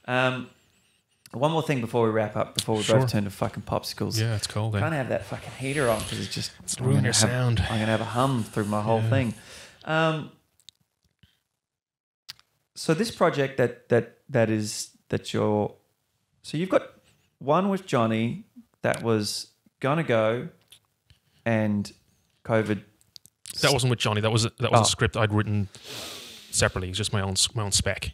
One more thing before we wrap up, before we both turn to fucking popsicles. Yeah, it's cold. Can't have that fucking heater on because it's ruin your sound. I'm gonna have a hum through my whole thing. So this project so you've got one with Johnny that was gonna go, and COVID. That wasn't with Johnny. That was a script I'd written separately. It was just my own spec.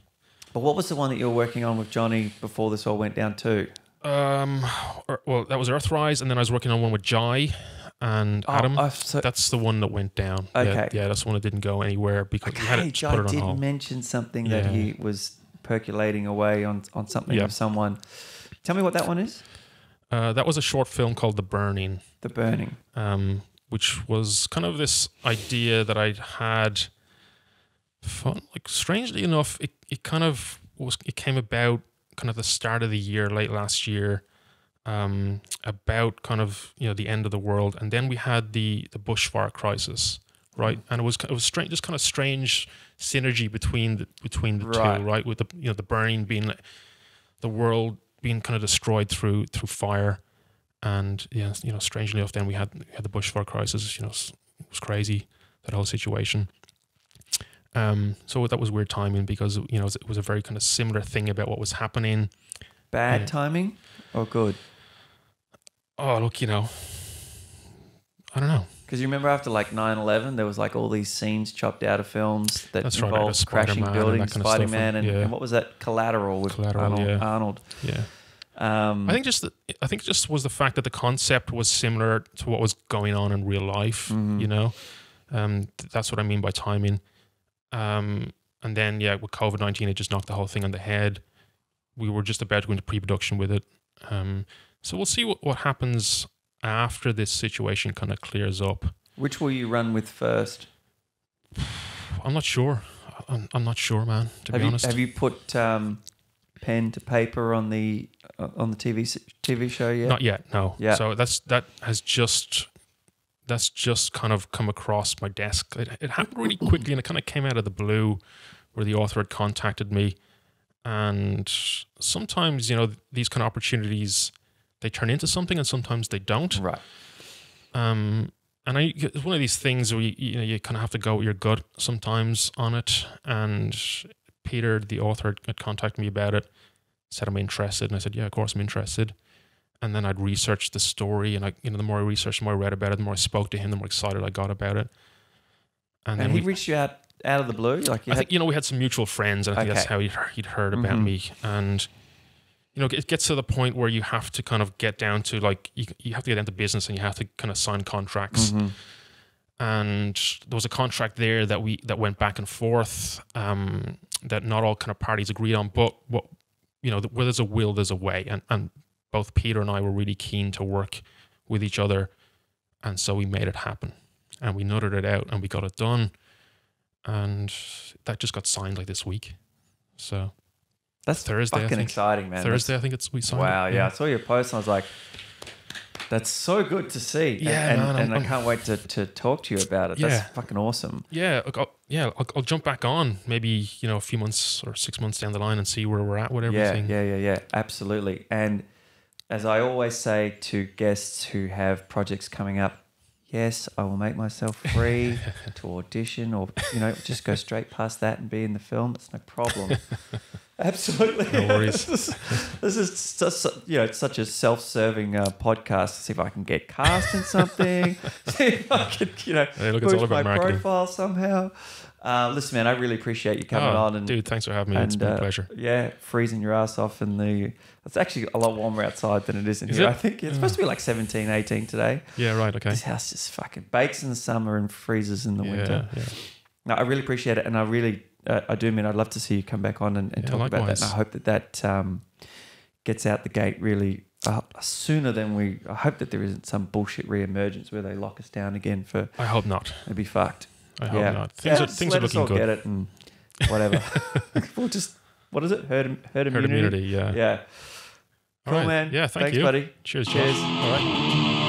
But what was the one that you were working on with Johnny before this all went down too? Well, that was Earthrise, and then I was working on one with Jai and Adam. That's the one that went down. Okay. Yeah, that's the one that didn't go anywhere because we had to Jai put it on did hold. mention something that he was percolating away on something of someone. Tell me what that one is. That was a short film called The Burning. The Burning. Which was kind of this idea that I'd had. Like strangely enough, it came about kind of the start of the year, late last year, about kind of, you know, the end of the world, and then we had the bushfire crisis, right? And it was strange, just kind of strange synergy between the two, right? With the burning being the world being kind of destroyed through fire, and strangely enough, then we had the bushfire crisis. You know, it was crazy, that whole situation. So that was weird timing because, you know, it was a very kind of similar thing about what was happening. Bad timing or good? Oh, look, you know, I don't know. Because you remember after like 9/11, there was like all these scenes chopped out of films that involved crashing buildings, Spider-Man, and what was that? Collateral with Arnold. Yeah. I think just was the fact that the concept was similar to what was going on in real life. You know, that's what I mean by timing. And then with COVID-19, it just knocked the whole thing on the head. We were just about to go into pre-production with it. So we'll see what happens after this situation kind of clears up. Which will you run with first? I'm not sure. I'm not sure, man. To be honest, have you put pen to paper on the TV show yet? Not yet. No. Yeah. So that's just kind of come across my desk. It happened really quickly, and it kind of came out of the blue, where the author had contacted me. And sometimes, you know, these kind of opportunities, they turn into something, and sometimes they don't. Right. And it's one of these things where you kind of have to go with your gut sometimes on it. And Peter, the author, had contacted me about it, said, "Am I interested?" And I said, "Yeah, of course I'm interested." And then I'd researched the story, and the more I researched, the more I read about it, the more I spoke to him, the more excited I got about it. And then he reached you out of the blue? I think, we had some mutual friends, and I think that's how he'd heard about me. And, you know, it gets to the point where you have to kind of get down to, like, you have to get into business, and you have to kind of sign contracts. And there was a contract there that went back and forth, that not all kind of parties agreed on, but where there's a will, there's a way. And both Peter and I were really keen to work with each other, and so we made it happen, and we nutted it out, and we got it done, and that just got signed like this week. So that's Thursday. Fucking exciting, man. Thursday, I think we signed. Wow, it. Yeah. I saw your post, and I was like, "That's so good to see." Yeah, and I can't wait to talk to you about it. Yeah. That's fucking awesome. Yeah, I'll jump back on maybe a few months or 6 months down the line and see where we're at with everything. Yeah, absolutely. And as I always say to guests who have projects coming up, yes, I will make myself free to audition or, just go straight past that and be in the film. It's no problem. Absolutely. No worries. This is such a self-serving podcast to see if I can get cast in something, see if I can, boost my marketing. profile somehow. Listen, man, I really appreciate you coming on. And, dude, thanks for having me. It's been a pleasure. Yeah, freezing your ass off it's actually a lot warmer outside than it is in here. I think it's supposed to be like 17, 18 today. Yeah, right, okay. This house just fucking bakes in the summer and freezes in the winter. Yeah. No, I really appreciate it, and I really, I do mean I'd love to see you come back on and talk about that. And I hope that gets out the gate really sooner than I hope that there isn't some bullshit re-emergence where they lock us down again for. I hope not. It'd be fucked. I hope not. Things are looking good. Let us all get it and whatever. We'll just, what is it? Herd immunity? Yeah. Yeah. Cool, right. man. Yeah, thanks you. Buddy. Cheers. All right.